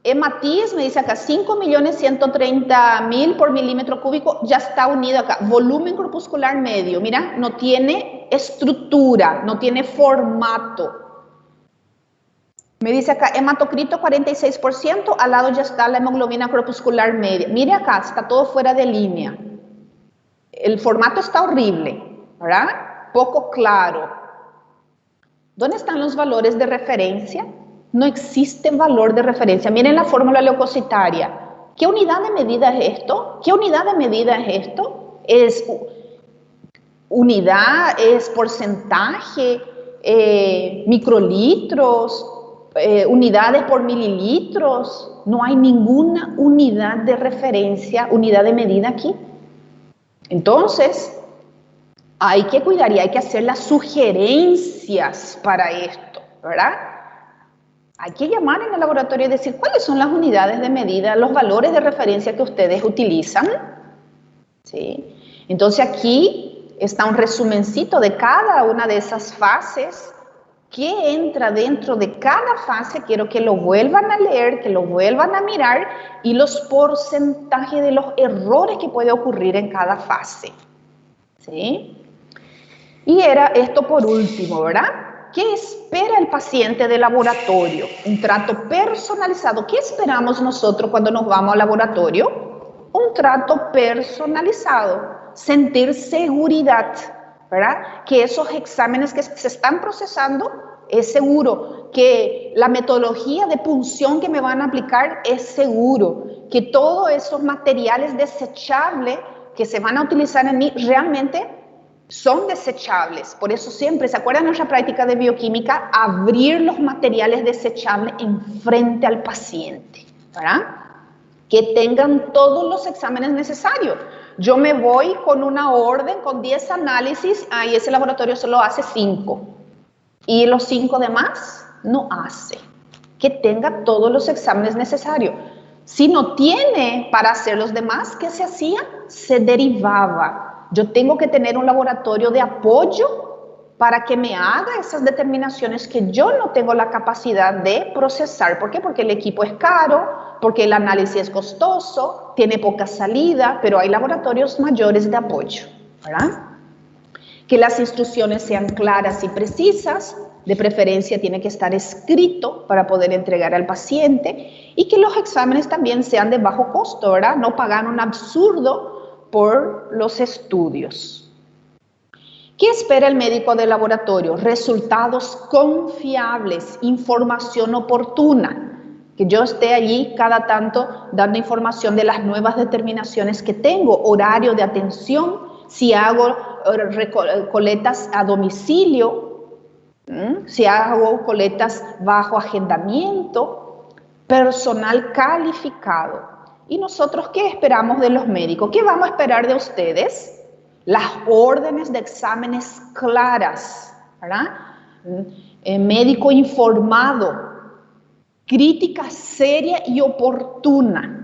Hematis me dice acá 5.130.000 por milímetro cúbico. Ya está unido acá. Volumen corpuscular medio. Mira, no tiene estructura, no tiene formato. Me dice acá, hematocrito 46%, al lado ya está la hemoglobina corpuscular media. Mire acá, está todo fuera de línea. El formato está horrible, ¿verdad? Poco claro. ¿Dónde están los valores de referencia? No existe valor de referencia. Miren la fórmula leucocitaria. ¿Qué unidad de medida es esto? ¿Qué unidad de medida es esto? ¿Es unidad? ¿Es porcentaje? ¿Microlitros? Unidades por mililitros? No hay ninguna unidad de referencia, unidad de medida aquí. Entonces, hay que cuidar y hay que hacer las sugerencias para esto, ¿verdad? Hay que llamar en el laboratorio y decir cuáles son las unidades de medida, los valores de referencia que ustedes utilizan. ¿Sí? Entonces aquí está un resumencito de cada una de esas fases. ¿Qué entra dentro de cada fase? Quiero que lo vuelvan a leer, que lo vuelvan a mirar y los porcentajes de los errores que puede ocurrir en cada fase. ¿Sí? Y era esto por último, ¿verdad? ¿Qué espera el paciente de laboratorio? Un trato personalizado. ¿Qué esperamos nosotros cuando nos vamos al laboratorio? Un trato personalizado. Sentir seguridad, ¿verdad? Que esos exámenes que se están procesando es seguro. que la metodología de punción que me van a aplicar es seguro, que todos esos materiales desechables que se van a utilizar en mí realmente son desechables. Por eso siempre, ¿se acuerdan de nuestra práctica de bioquímica? Abrir los materiales desechables en frente al paciente, ¿verdad? Que tengan todos los exámenes necesarios. Yo me voy con una orden, con 10 análisis, y ese laboratorio solo hace 5. Y los 5 demás no hace. Que tenga todos los exámenes necesarios. Si no tiene para hacer los demás, ¿qué se hacía? Se derivaba. Yo tengo que tener un laboratorio de apoyo para que me haga esas determinaciones que yo no tengo la capacidad de procesar. ¿Por qué? Porque el equipo es caro, porque el análisis es costoso, tiene poca salida, pero hay laboratorios mayores de apoyo, ¿verdad? Que las instrucciones sean claras y precisas, de preferencia tiene que estar escrito para poder entregar al paciente, y que los exámenes también sean de bajo costo, ¿verdad? No pagar un absurdo por los estudios. ¿Qué espera el médico de laboratorio? Resultados confiables, información oportuna, que yo esté allí cada tanto dando información de las nuevas determinaciones que tengo, horario de atención, si hago coletas a domicilio, si hago coletas bajo agendamiento, personal calificado. ¿Y nosotros qué esperamos de los médicos? ¿Qué vamos a esperar de ustedes? Las órdenes de exámenes claras, ¿verdad? Médico informado, crítica seria y oportuna,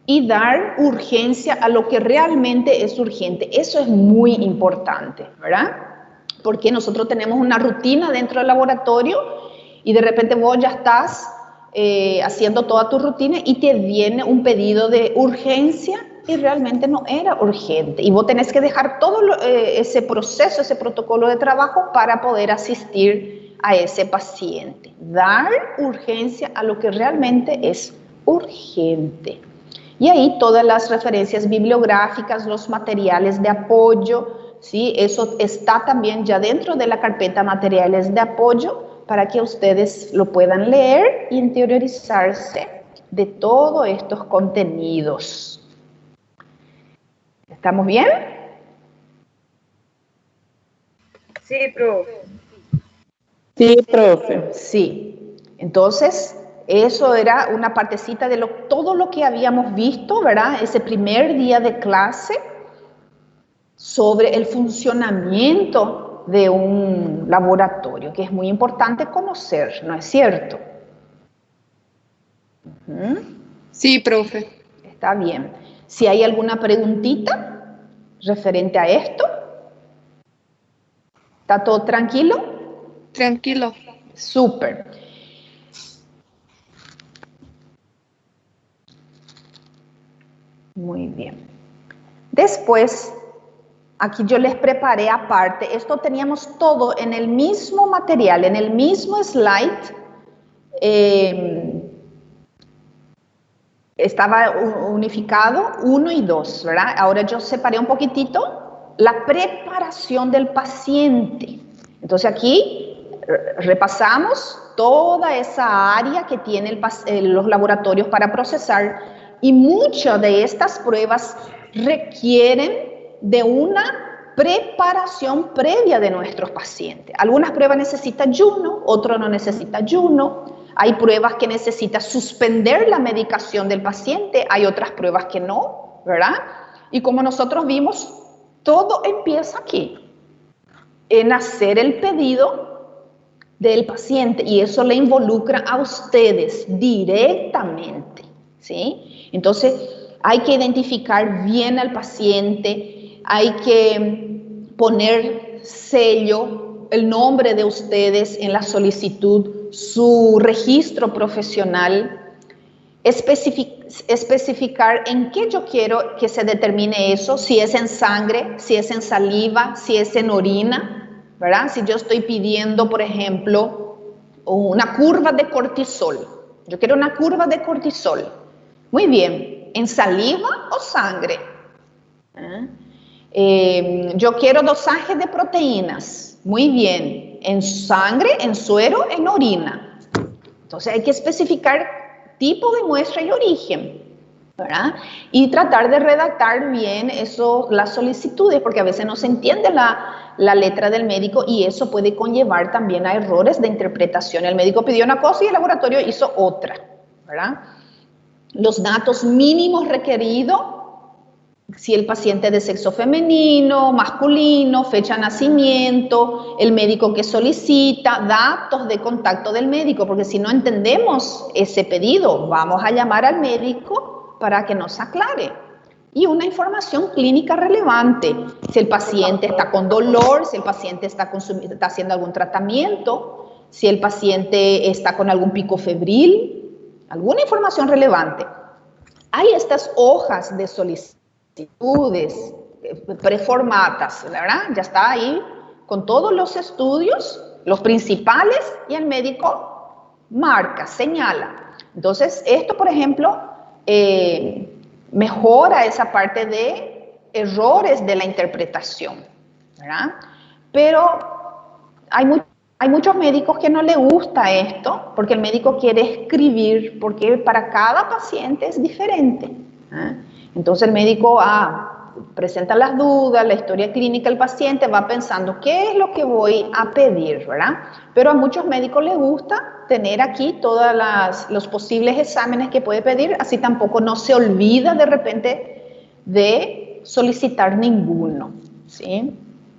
y dar urgencia a lo que realmente es urgente. Eso es muy importante, ¿verdad? Porque nosotros tenemos una rutina dentro del laboratorio y de repente vos ya estás haciendo toda tu rutina y te viene un pedido de urgencia y realmente no era urgente. Y vos tenés que dejar todo ese proceso, ese protocolo de trabajo para poder asistir a ese paciente. Dar urgencia a lo que realmente es urgente. Y ahí todas las referencias bibliográficas, los materiales de apoyo, ¿sí? Eso está también ya dentro de la carpeta materiales de apoyo, para que ustedes lo puedan leer y interiorizarse de todos estos contenidos. ¿Estamos bien? Sí, profe. Sí, profe. Sí. Entonces, eso era una partecita de todo lo que habíamos visto, ¿verdad? Ese primer día de clase sobre el funcionamiento de un laboratorio, que es muy importante conocer, ¿no es cierto? Sí, profe. Está bien. Si hay alguna preguntita referente a esto, ¿está todo tranquilo? Tranquilo. Súper. Muy bien. Después, aquí yo les preparé aparte, esto teníamos todo en el mismo material, en el mismo slide. Estaba unificado 1 y 2, ¿verdad? Ahora yo separé un poquitito la preparación del paciente. Entonces aquí repasamos toda esa área que tienen los laboratorios para procesar, y muchas de estas pruebas requieren de una preparación previa de nuestros pacientes. Algunas pruebas necesitan ayuno, otras no necesitan ayuno. Hay pruebas que necesitan suspender la medicación del paciente, hay otras pruebas que no, ¿verdad? Y como nosotros vimos, todo empieza aquí, en hacer el pedido del paciente, y eso le involucra a ustedes directamente, ¿sí? Entonces, hay que identificar bien al paciente, hay que poner sello, el nombre de ustedes en la solicitud, su registro profesional, especificar en qué yo quiero que se determine eso, si es en sangre, si es en saliva, si es en orina, ¿verdad? Si yo estoy pidiendo, por ejemplo, una curva de cortisol, yo quiero una curva de cortisol, muy bien, ¿en saliva o sangre? Yo quiero dosaje de proteínas, muy bien, en sangre, en suero, en orina. Entonces hay que especificar tipo de muestra y origen, ¿verdad? Y tratar de redactar bien eso, las solicitudes, porque a veces no se entiende la letra del médico y eso puede conllevar también a errores de interpretación. El médico pidió una cosa y el laboratorio hizo otra, ¿verdad? Los datos mínimos requeridos, si el paciente es de sexo femenino, masculino, fecha de nacimiento, el médico que solicita, datos de contacto del médico, porque si no entendemos ese pedido, vamos a llamar al médico para que nos aclare. Y una información clínica relevante, si el paciente está con dolor, si el paciente está haciendo algún tratamiento, si el paciente está con algún pico febril, alguna información relevante. Hay estas hojas de solicitudes preformadas, ¿verdad? Ya está ahí con todos los estudios, los principales, y el médico marca, señala. Entonces, esto, por ejemplo, mejora esa parte de errores de la interpretación, ¿verdad? Pero hay muchos médicos que no les gusta esto, porque el médico quiere escribir, porque para cada paciente es diferente, ¿eh? Entonces el médico presenta las dudas, la historia clínica del paciente, va pensando qué es lo que voy a pedir, ¿verdad? Pero a muchos médicos les gusta tener aquí todos los posibles exámenes que puede pedir, así tampoco no se olvida de repente de solicitar ninguno, ¿sí?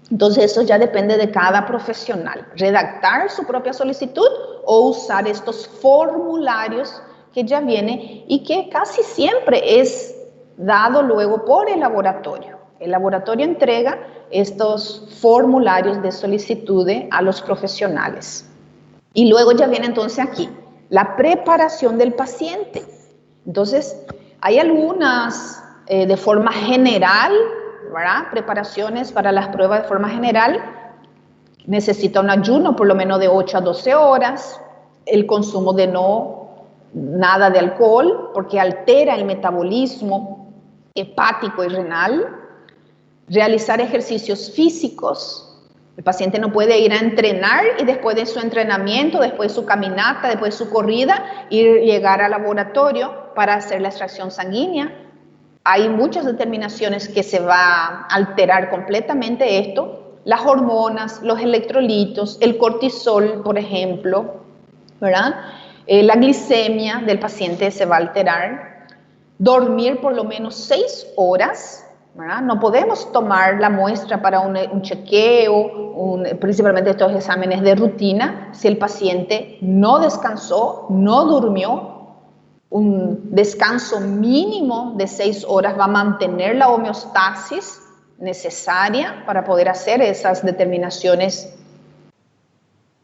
Entonces eso ya depende de cada profesional, redactar su propia solicitud o usar estos formularios que ya vienen y que casi siempre es dado luego por el laboratorio. El laboratorio entrega estos formularios de solicitud a los profesionales. Y luego ya viene entonces aquí, la preparación del paciente. Entonces, hay algunas de forma general, ¿verdad? Preparaciones para las pruebas de forma general. Necesita un ayuno por lo menos de 8 a 12 horas, el consumo de nada de alcohol, porque altera el metabolismo hepático y renal, realizar ejercicios físicos. El paciente no puede ir a entrenar y después de su entrenamiento, después de su caminata, después de su corrida, llegar al laboratorio para hacer la extracción sanguínea. Hay muchas determinaciones que se va a alterar completamente esto. Las hormonas, los electrolitos, el cortisol, por ejemplo, ¿verdad? La glicemia del paciente se va a alterar. Dormir por lo menos 6 horas, ¿verdad? No podemos tomar la muestra para un chequeo, principalmente estos exámenes de rutina, si el paciente no descansó, no durmió. Un descanso mínimo de 6 horas va a mantener la homeostasis necesaria para poder hacer esas determinaciones.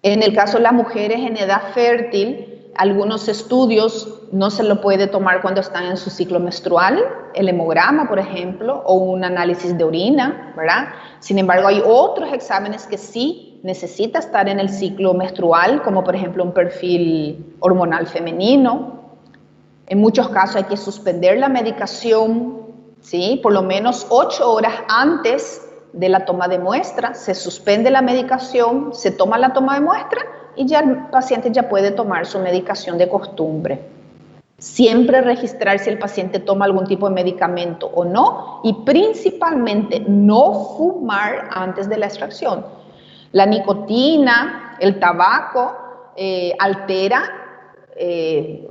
En el caso de las mujeres en edad fértil, algunos estudios no se lo puede tomar cuando están en su ciclo menstrual, el hemograma, por ejemplo, o un análisis de orina, ¿verdad? Sin embargo, hay otros exámenes que sí necesita estar en el ciclo menstrual, como por ejemplo un perfil hormonal femenino. En muchos casos hay que suspender la medicación, ¿sí? Por lo menos 8 horas antes de la toma de muestra, se suspende la medicación, se toma la toma de muestra y ya el paciente ya puede tomar su medicación de costumbre. Siempre registrar si el paciente toma algún tipo de medicamento o no, y principalmente no fumar antes de la extracción. La nicotina, el tabaco, altera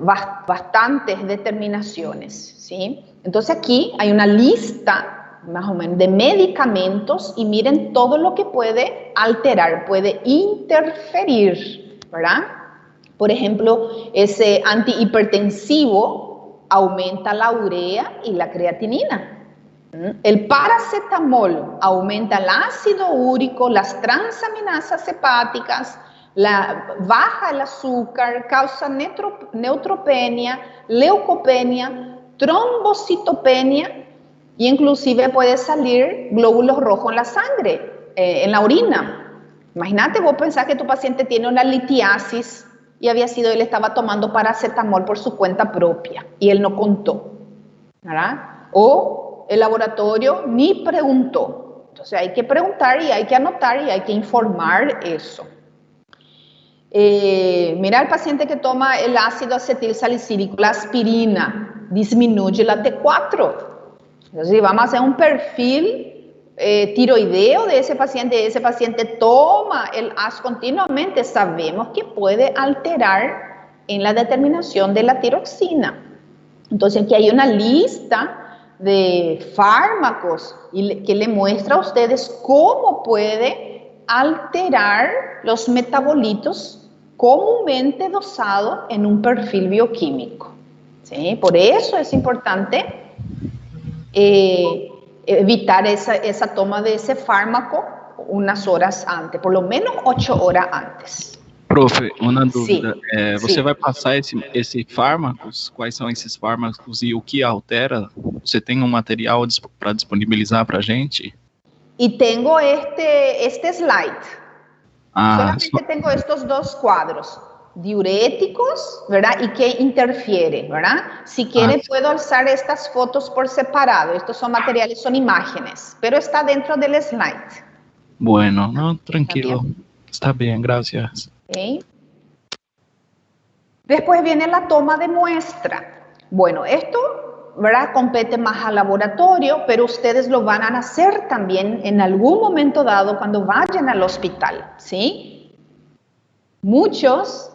bastantes determinaciones, ¿sí? Entonces aquí hay una lista más o menos de medicamentos y miren todo lo que puede alterar, puede interferir, ¿verdad? Por ejemplo, ese antihipertensivo aumenta la urea y la creatinina. El paracetamol aumenta el ácido úrico, las transaminasas hepáticas, baja el azúcar, causa neutropenia, leucopenia, trombocitopenia, y inclusive puede salir glóbulos rojos en la sangre, en la orina. Imagínate, vos pensás que tu paciente tiene una litiasis y él estaba tomando paracetamol por su cuenta propia y él no contó, ¿verdad? O el laboratorio ni preguntó. Entonces hay que preguntar y hay que anotar y hay que informar eso. Mira el paciente que toma el ácido acetil salicílico, la aspirina, disminuye la T4. Entonces, vamos a hacer un perfil tiroideo de ese paciente toma el AS continuamente, sabemos que puede alterar en la determinación de la tiroxina. Entonces, aquí hay una lista de fármacos que le muestra a ustedes cómo puede alterar los metabolitos comúnmente dosados en un perfil bioquímico. ¿Sí? Por eso es importante evitar esa toma de esse fármaco umas horas antes, por lo menos 8 horas antes. Profe, uma dúvida. Sim, você sim. vai passar esses fármacos? Quais são esses fármacos e o que altera? Você tem um material para disponibilizar para a gente? E tenho este slide. Solamente tenho estes 2 quadros. Diuréticos, ¿verdad? Y que interfiere, ¿verdad? Si quiere puedo alzar estas fotos por separado. Estos son materiales, son imágenes, pero está dentro del slide. Bueno, no, tranquilo. Está bien, gracias. Okay. Después viene la toma de muestra. Bueno, esto, ¿verdad? Compete más al laboratorio, pero ustedes lo van a hacer también en algún momento dado cuando vayan al hospital, ¿sí? Muchos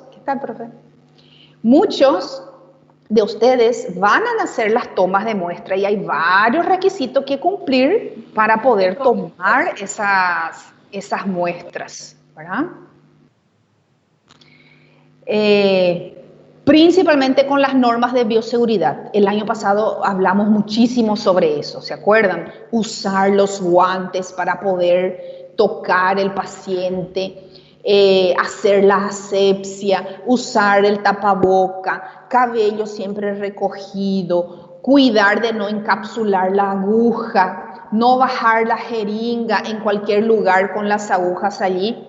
de ustedes van a hacer las tomas de muestra y hay varios requisitos que cumplir para poder tomar esas muestras, ¿verdad? Principalmente con las normas de bioseguridad. El año pasado hablamos muchísimo sobre eso, ¿se acuerdan? Usar los guantes para poder tocar el paciente, hacer la asepsia, usar el tapaboca, cabello siempre recogido, cuidar de no encapsular la aguja, no bajar la jeringa en cualquier lugar con las agujas allí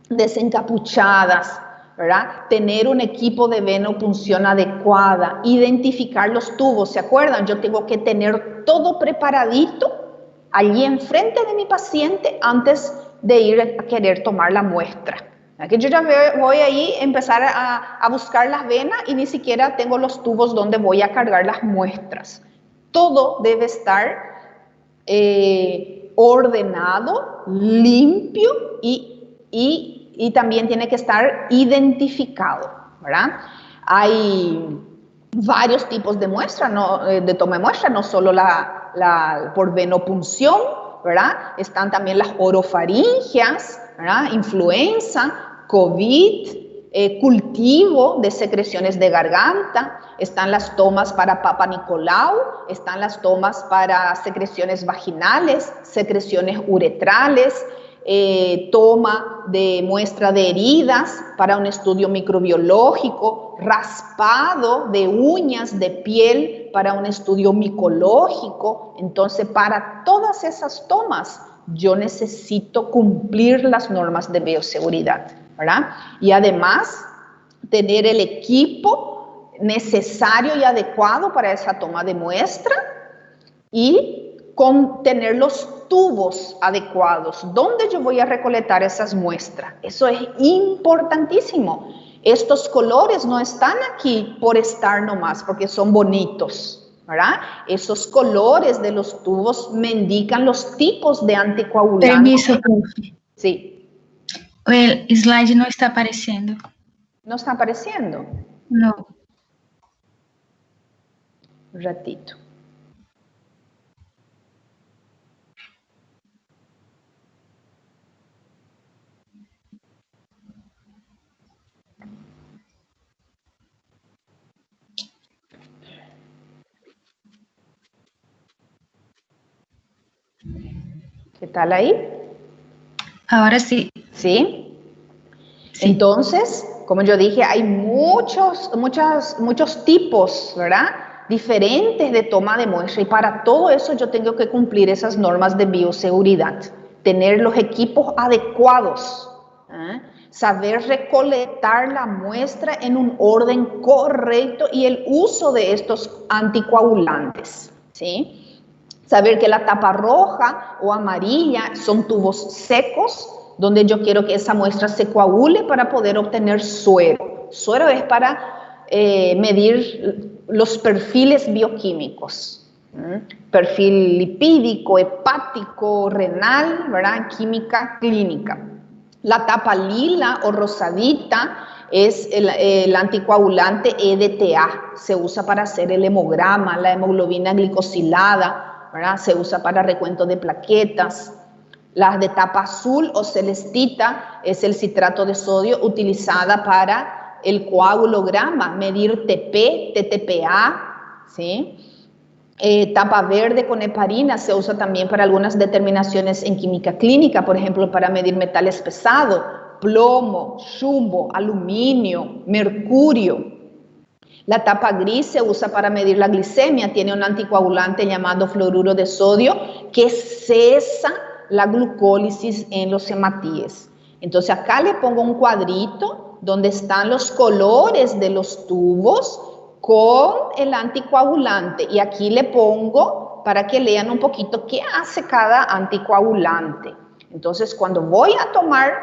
desencapuchadas, ¿verdad? Tener un equipo de venopunción adecuada, identificar los tubos, ¿se acuerdan? Yo tengo que tener todo preparadito allí enfrente de mi paciente antes de ir a querer tomar la muestra. Aquí yo ya voy ahí a empezar a buscar las venas y ni siquiera tengo los tubos donde voy a cargar las muestras. Todo debe estar ordenado, limpio y también tiene que estar identificado, ¿verdad? Hay varios tipos de muestra, de toma de muestra, no solo la por venopunción, ¿verdad? Están también las orofaringeas, ¿verdad? Influenza, COVID, cultivo de secreciones de garganta, están las tomas para Papa Nicolau, están las tomas para secreciones vaginales, secreciones uretrales, toma de muestra de heridas para un estudio microbiológico, raspado de uñas de piel para un estudio micológico. Entonces, para todas esas tomas, yo necesito cumplir las normas de bioseguridad, ¿verdad? Y además, tener el equipo necesario y adecuado para esa toma de muestra y tener los tubos adecuados, donde yo voy a recolectar esas muestras. Eso es importantísimo. Estos colores no están aquí por estar nomás, porque son bonitos, ¿verdad? Esos colores de los tubos me indican los tipos de anticoagulantes. Permiso, profe. Sí. El slide no está apareciendo. ¿No está apareciendo? No. Un ratito. ¿Qué tal ahí? Ahora sí. ¿Sí? Sí. Entonces, como yo dije, hay muchos tipos, ¿verdad? Diferentes de toma de muestra y para todo eso yo tengo que cumplir esas normas de bioseguridad, tener los equipos adecuados, saber recolectar la muestra en un orden correcto y el uso de estos anticoagulantes, ¿sí? Saber que la tapa roja o amarilla son tubos secos, donde yo quiero que esa muestra se coagule para poder obtener suero. Suero es para medir los perfiles bioquímicos. Perfil lipídico, hepático, renal, ¿verdad? Química clínica. La tapa lila o rosadita es el anticoagulante EDTA. Se usa para hacer el hemograma, la hemoglobina glicosilada, ¿verdad? Se usa para recuento de plaquetas. Las de tapa azul o celestita es el citrato de sodio utilizada para el coagulograma, medir TP, TTPA, ¿sí? Tapa verde con heparina se usa también para algunas determinaciones en química clínica, por ejemplo, para medir metales pesados, plomo, chumbo, aluminio, mercurio. La tapa gris se usa para medir la glicemia, tiene un anticoagulante llamado fluoruro de sodio que cesa la glucólisis en los hematíes. Entonces acá le pongo un cuadrito donde están los colores de los tubos con el anticoagulante y aquí le pongo para que lean un poquito qué hace cada anticoagulante. Entonces cuando voy a tomar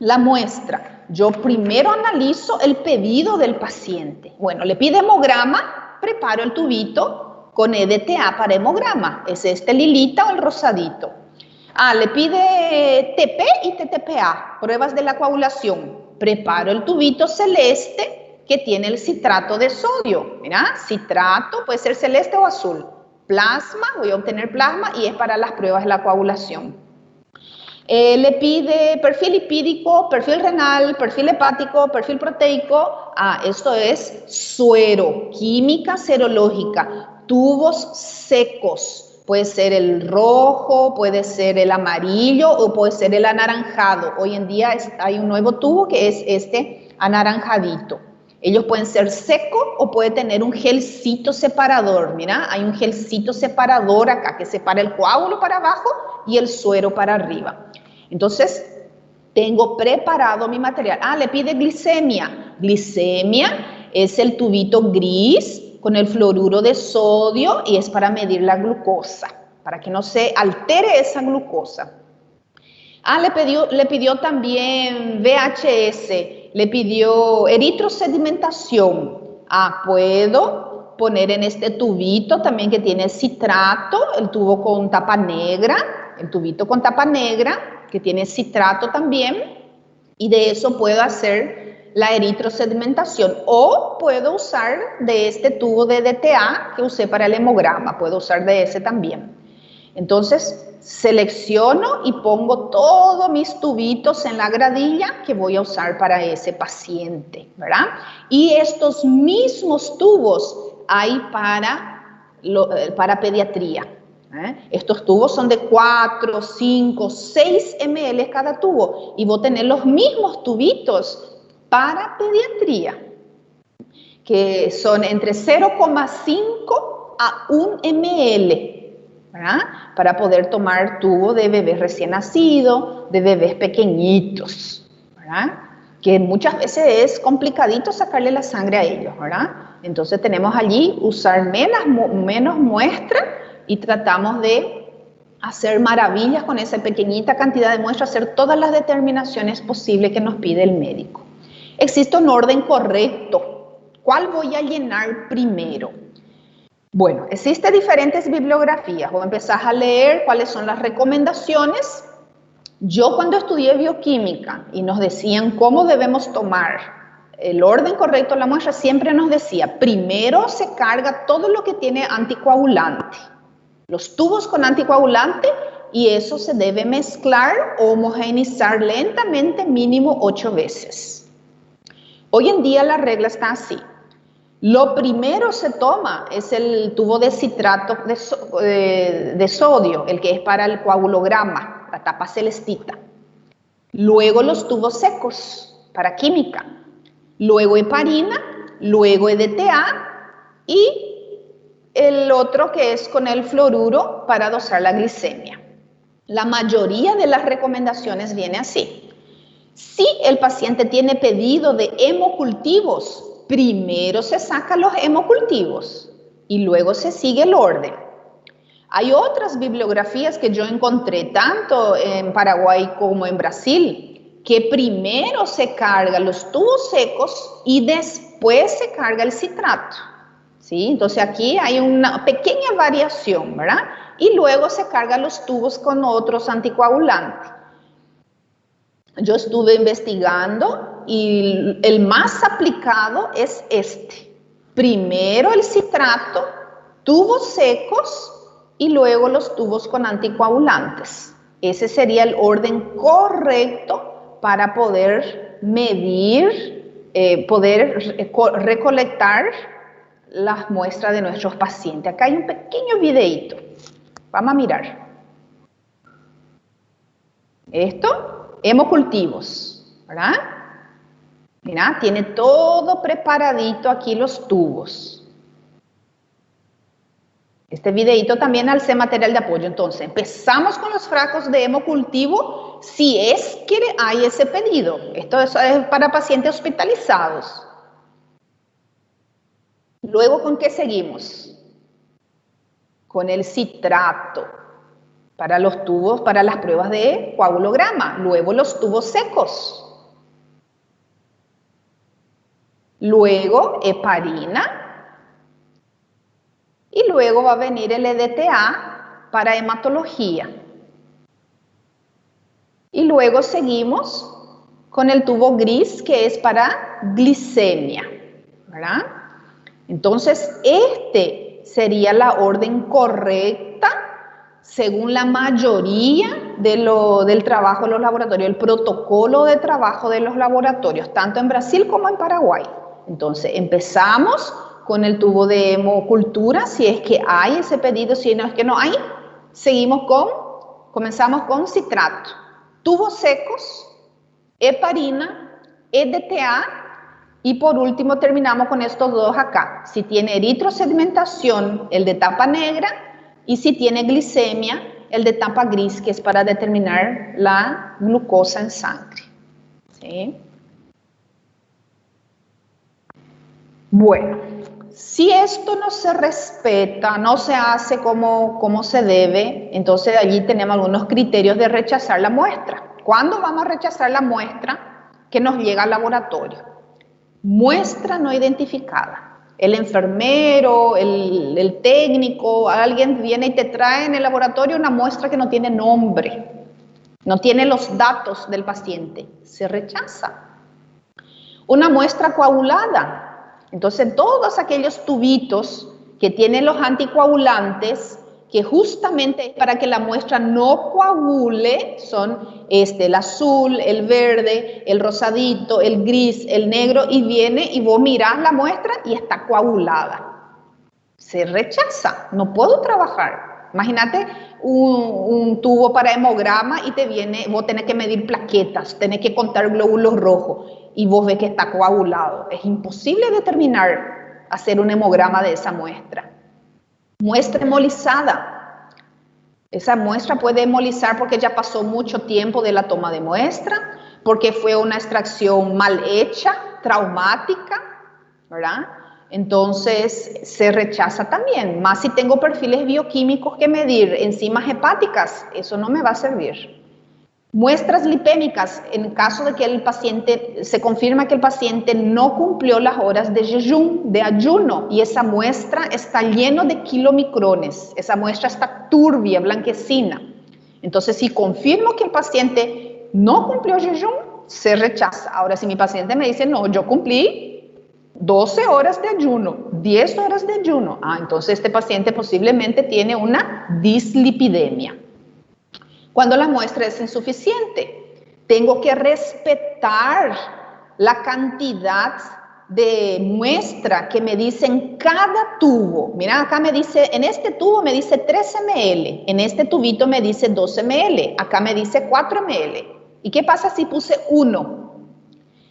la muestra, yo primero analizo el pedido del paciente. Bueno, le pide hemograma, preparo el tubito con EDTA para hemograma. Es este lilita o el rosadito. Le pide TP y TTPA, pruebas de la coagulación. Preparo el tubito celeste que tiene el citrato de sodio. Mira, citrato puede ser celeste o azul. Plasma, voy a obtener plasma y es para las pruebas de la coagulación. Le pide perfil lipídico, perfil renal, perfil hepático, perfil proteico. Esto es suero, química serológica, tubos secos. Puede ser el rojo, puede ser el amarillo o puede ser el anaranjado. Hoy en día hay un nuevo tubo que es este anaranjadito. Ellos pueden ser secos o puede tener un gelcito separador. Mira, hay un gelcito separador acá que separa el coágulo para abajo y el suero para arriba. Entonces, tengo preparado mi material. Le pide glicemia. Glicemia es el tubito gris con el fluoruro de sodio y es para medir la glucosa, para que no se altere esa glucosa. Le pidió también VHS, le pidió eritrosedimentación. Puedo poner en este tubito también que tiene citrato, el tubo con tapa negra, el tubito con tapa negra que tiene citrato también, y de eso puedo hacer la eritrosedimentación, o puedo usar de este tubo de DTA que usé para el hemograma, puedo usar de ese también. Entonces, selecciono y pongo todos mis tubitos en la gradilla que voy a usar para ese paciente, ¿verdad? Y estos mismos tubos hay para pediatría. Estos tubos son de 4, 5, 6 ml cada tubo y voy a tener los mismos tubitos para pediatría, que son entre 0,5 a 1 ml, ¿verdad? Para poder tomar tubo de bebés recién nacidos, de bebés pequeñitos, ¿verdad? Que muchas veces es complicadito sacarle la sangre a ellos, ¿verdad? Entonces tenemos allí usar menos muestra y tratamos de hacer maravillas con esa pequeñita cantidad de muestra, hacer todas las determinaciones posibles que nos pide el médico. Existe un orden correcto. ¿Cuál voy a llenar primero? Bueno, existen diferentes bibliografías. Vos empezás a leer cuáles son las recomendaciones. Yo cuando estudié bioquímica y nos decían cómo debemos tomar el orden correcto de la muestra, siempre nos decía, primero se carga todo lo que tiene anticoagulante. Los tubos con anticoagulante, y eso se debe mezclar o homogeneizar lentamente mínimo 8 veces. Hoy en día la regla está así. Lo primero se toma es el tubo de citrato de sodio, el que es para el coagulograma, la tapa celestita. Luego los tubos secos para química. Luego heparina, luego EDTA y el otro que es con el fluoruro para dosar la glicemia. La mayoría de las recomendaciones viene así. Si el paciente tiene pedido de hemocultivos, primero se sacan los hemocultivos y luego se sigue el orden. Hay otras bibliografías que yo encontré, tanto en Paraguay como en Brasil, que primero se cargan los tubos secos y después se carga el citrato, ¿sí? Entonces aquí hay una pequeña variación, ¿verdad? Y luego se cargan los tubos con otros anticoagulantes. Yo estuve investigando y el más aplicado es este. Primero el citrato, tubos secos y luego los tubos con anticoagulantes. Ese sería el orden correcto para poder medir, poder recolectar las muestras de nuestros pacientes. Acá hay un pequeño videito. Vamos a mirar. Esto, hemocultivos, ¿verdad? Mira, tiene todo preparadito aquí los tubos. Este videito también al ser material de apoyo. Entonces, empezamos con los frascos de hemocultivo si es que hay ese pedido. Esto es para pacientes hospitalizados. Luego, ¿con qué seguimos? Con el citrato para los tubos, para las pruebas de coagulograma. Luego los tubos secos. Luego heparina. Y luego va a venir el EDTA para hematología. Y luego seguimos con el tubo gris, que es para glicemia, ¿verdad? Entonces, este sería la orden correcta según la mayoría del trabajo de los laboratorios, el protocolo de trabajo de los laboratorios, tanto en Brasil como en Paraguay. Entonces, empezamos con el tubo de hemocultura, si es que hay ese pedido, si no es que no hay, comenzamos con citrato, tubos secos, heparina, EDTA, y por último terminamos con estos dos acá. Si tiene eritrosedimentación, el de tapa negra, y si tiene glicemia, el de tapa gris, que es para determinar la glucosa en sangre. ¿Sí? Bueno, si esto no se respeta, no se hace como se debe, entonces allí tenemos algunos criterios de rechazar la muestra. ¿Cuándo vamos a rechazar la muestra que nos llega al laboratorio? Muestra no identificada. El enfermero, el técnico, alguien viene y te trae en el laboratorio una muestra que no tiene nombre, no tiene los datos del paciente, se rechaza. Una muestra coagulada. Entonces, todos aquellos tubitos que tienen los anticoagulantes, que justamente para que la muestra no coagule, son el azul, el verde, el rosadito, el gris, el negro, y viene y vos mirás la muestra y está coagulada. Se rechaza, no puedo trabajar. Imagínate un tubo para hemograma y te viene, vos tenés que medir plaquetas, tenés que contar glóbulos rojos y vos ves que está coagulado. Es imposible determinar, hacer un hemograma de esa muestra. Muestra hemolizada. Esa muestra puede hemolizar porque ya pasó mucho tiempo de la toma de muestra, porque fue una extracción mal hecha, traumática, ¿verdad? Entonces se rechaza también, más si tengo perfiles bioquímicos que medir, enzimas hepáticas, eso no me va a servir. Muestras lipémicas, en caso de que el paciente, se confirma que el paciente no cumplió las horas de jejum, de ayuno, y esa muestra está llena de kilomicrones, esa muestra está turbia, blanquecina. Entonces, si confirmo que el paciente no cumplió jejum, se rechaza. Ahora, si mi paciente me dice, no, yo cumplí 12 horas de ayuno, 10 horas de ayuno, entonces este paciente posiblemente tiene una dislipidemia. Cuando la muestra es insuficiente, tengo que respetar la cantidad de muestra que me dice en cada tubo. Mira, acá me dice, en este tubo me dice 3 ml, en este tubito me dice 2 ml, acá me dice 4 ml. ¿Y qué pasa si puse 1?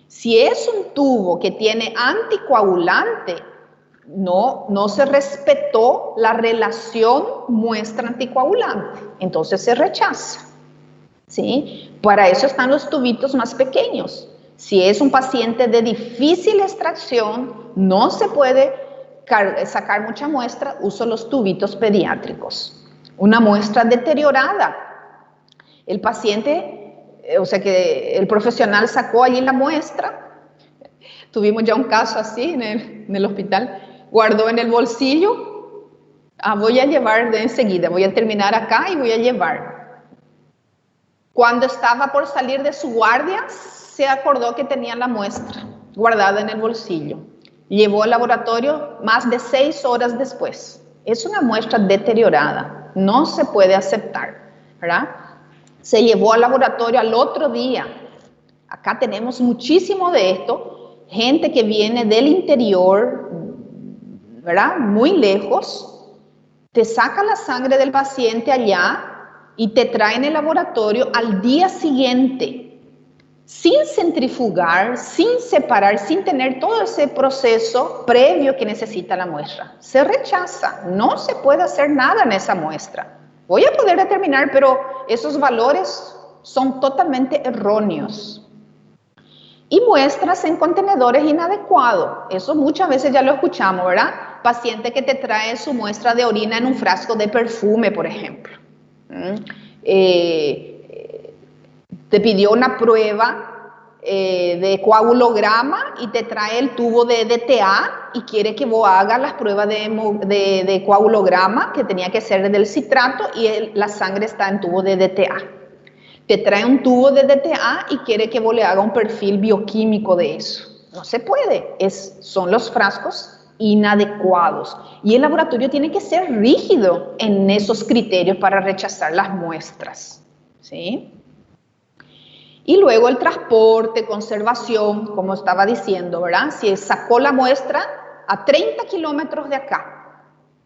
Si es un tubo que tiene anticoagulante, no se respetó la relación muestra anticoagulante, entonces se rechaza, ¿sí? Para eso están los tubitos más pequeños. Si es un paciente de difícil extracción, no se puede sacar mucha muestra, uso los tubitos pediátricos. una muestra deteriorada. El paciente, o sea que el profesional sacó allí la muestra, tuvimos ya un caso así en el hospital, guardó en el bolsillo, voy a llevar de enseguida, voy a terminar acá y voy a llevar. Cuando estaba por salir de su guardia, se acordó que tenía la muestra guardada en el bolsillo. Llevó al laboratorio más de 6 horas después. Es una muestra deteriorada, no se puede aceptar, ¿verdad? Se llevó al laboratorio al otro día. Acá tenemos muchísimo de esto, gente que viene del interior, ¿verdad? Muy lejos, te saca la sangre del paciente allá y te trae en el laboratorio al día siguiente, sin centrifugar, sin separar, sin tener todo ese proceso previo que necesita la muestra. Se rechaza, no se puede hacer nada en esa muestra. Voy a poder determinar, pero esos valores son totalmente erróneos. Y muestras en contenedores inadecuados. Eso muchas veces ya lo escuchamos, ¿verdad? Paciente que te trae su muestra de orina en un frasco de perfume, por ejemplo. Te pidió una prueba de coagulograma y te trae el tubo de DTA y quiere que vos hagas las pruebas de coagulograma, que tenía que ser del citrato, y la sangre está en tubo de DTA. Te trae un tubo de DTA y quiere que vos le hagas un perfil bioquímico de eso. No se puede, son los frascos inadecuados. Y el laboratorio tiene que ser rígido en esos criterios para rechazar las muestras, ¿sí? Y luego el transporte, conservación, como estaba diciendo, ¿verdad? Si sacó la muestra a 30 kilómetros de acá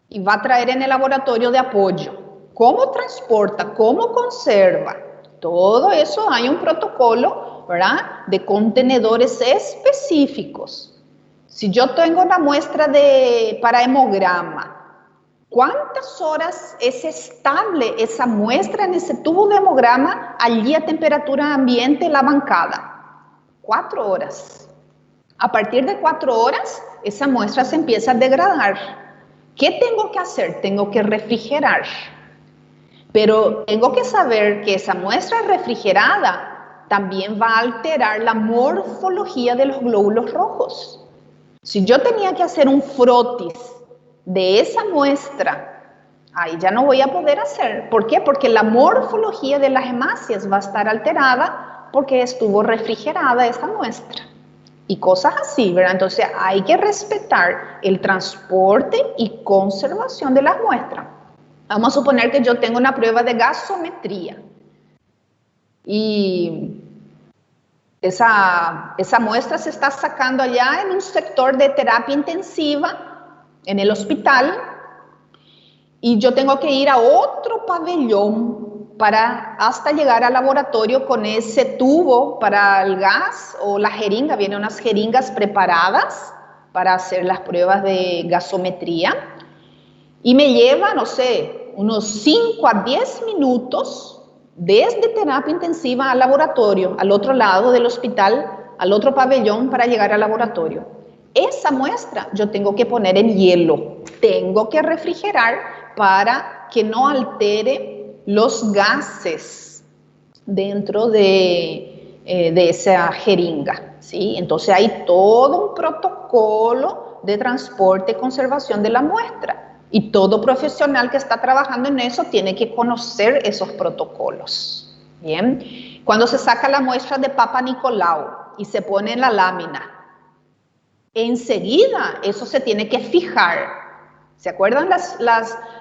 y va a traer en el laboratorio de apoyo, ¿cómo transporta? ¿Cómo conserva? Todo eso hay un protocolo, ¿verdad? De contenedores específicos. Si yo tengo una muestra para hemograma, ¿cuántas horas es estable esa muestra en ese tubo de hemograma allí a temperatura ambiente en la bancada? 4 horas. A partir de 4 horas, esa muestra se empieza a degradar. ¿Qué tengo que hacer? Tengo que refrigerar. Pero tengo que saber que esa muestra refrigerada también va a alterar la morfología de los glóbulos rojos. Si yo tenía que hacer un frotis de esa muestra, ahí ya no voy a poder hacer. ¿Por qué? Porque la morfología de las hemácias va a estar alterada porque estuvo refrigerada esa muestra. Y cosas así, ¿verdad? Entonces hay que respetar el transporte y conservación de las muestras. Vamos a suponer que yo tengo una prueba de gasometría y esa muestra se está sacando allá en un sector de terapia intensiva en el hospital y yo tengo que ir a otro pabellón hasta llegar al laboratorio con ese tubo para el gas o la jeringa. Vienen unas jeringas preparadas para hacer las pruebas de gasometría y me lleva, no sé, unos 5 a 10 minutos desde terapia intensiva al laboratorio, al otro lado del hospital, al otro pabellón para llegar al laboratorio. Esa muestra yo tengo que poner en hielo, tengo que refrigerar para que no altere los gases dentro de esa jeringa, ¿sí? Entonces hay todo un protocolo de transporte y conservación de la muestra. Y todo profesional que está trabajando en eso tiene que conocer esos protocolos. Bien, cuando se saca la muestra de Papa Nicolau y se pone en la lámina, enseguida eso se tiene que fijar. ¿Se acuerdan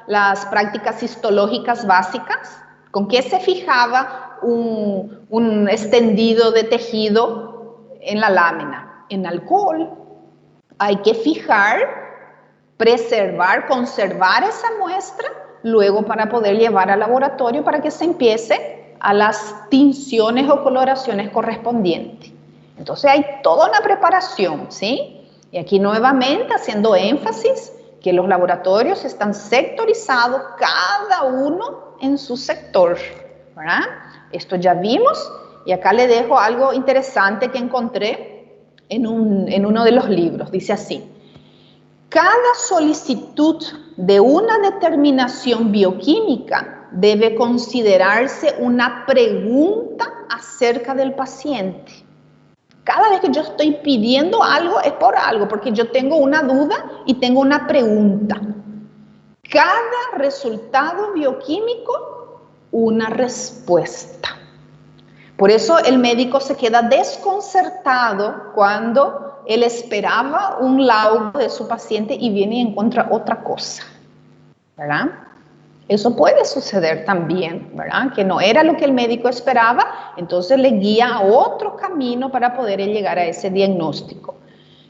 las prácticas histológicas básicas? ¿Con qué se fijaba un extendido de tejido en la lámina? En alcohol. Hay que fijar, preservar, conservar esa muestra, luego para poder llevar al laboratorio para que se empiece a las tinciones o coloraciones correspondientes. Entonces hay toda una preparación, ¿sí? Y aquí nuevamente haciendo énfasis que los laboratorios están sectorizados, cada uno en su sector, ¿verdad? Esto ya vimos y acá le dejo algo interesante que encontré en uno de los libros. Dice así: Cada solicitud de una determinación bioquímica debe considerarse una pregunta acerca del paciente. Cada vez que yo estoy pidiendo algo es por algo, porque yo tengo una duda y tengo una pregunta. Cada resultado bioquímico, una respuesta. Por eso el médico se queda desconcertado cuando él esperaba un laudo de su paciente y viene y encuentra otra cosa, ¿verdad? Eso puede suceder también, ¿verdad? Que no era lo que el médico esperaba, entonces le guía a otro camino para poder llegar a ese diagnóstico.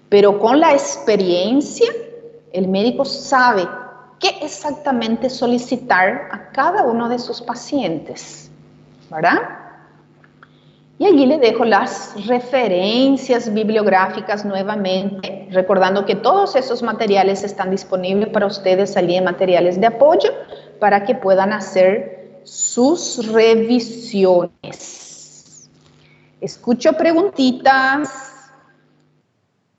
Pero con la experiencia, el médico sabe qué exactamente solicitar a cada uno de sus pacientes, ¿verdad? Y allí le dejo las referencias bibliográficas nuevamente, recordando que todos esos materiales están disponibles para ustedes allí en materiales de apoyo, para que puedan hacer sus revisiones. Escucho preguntitas.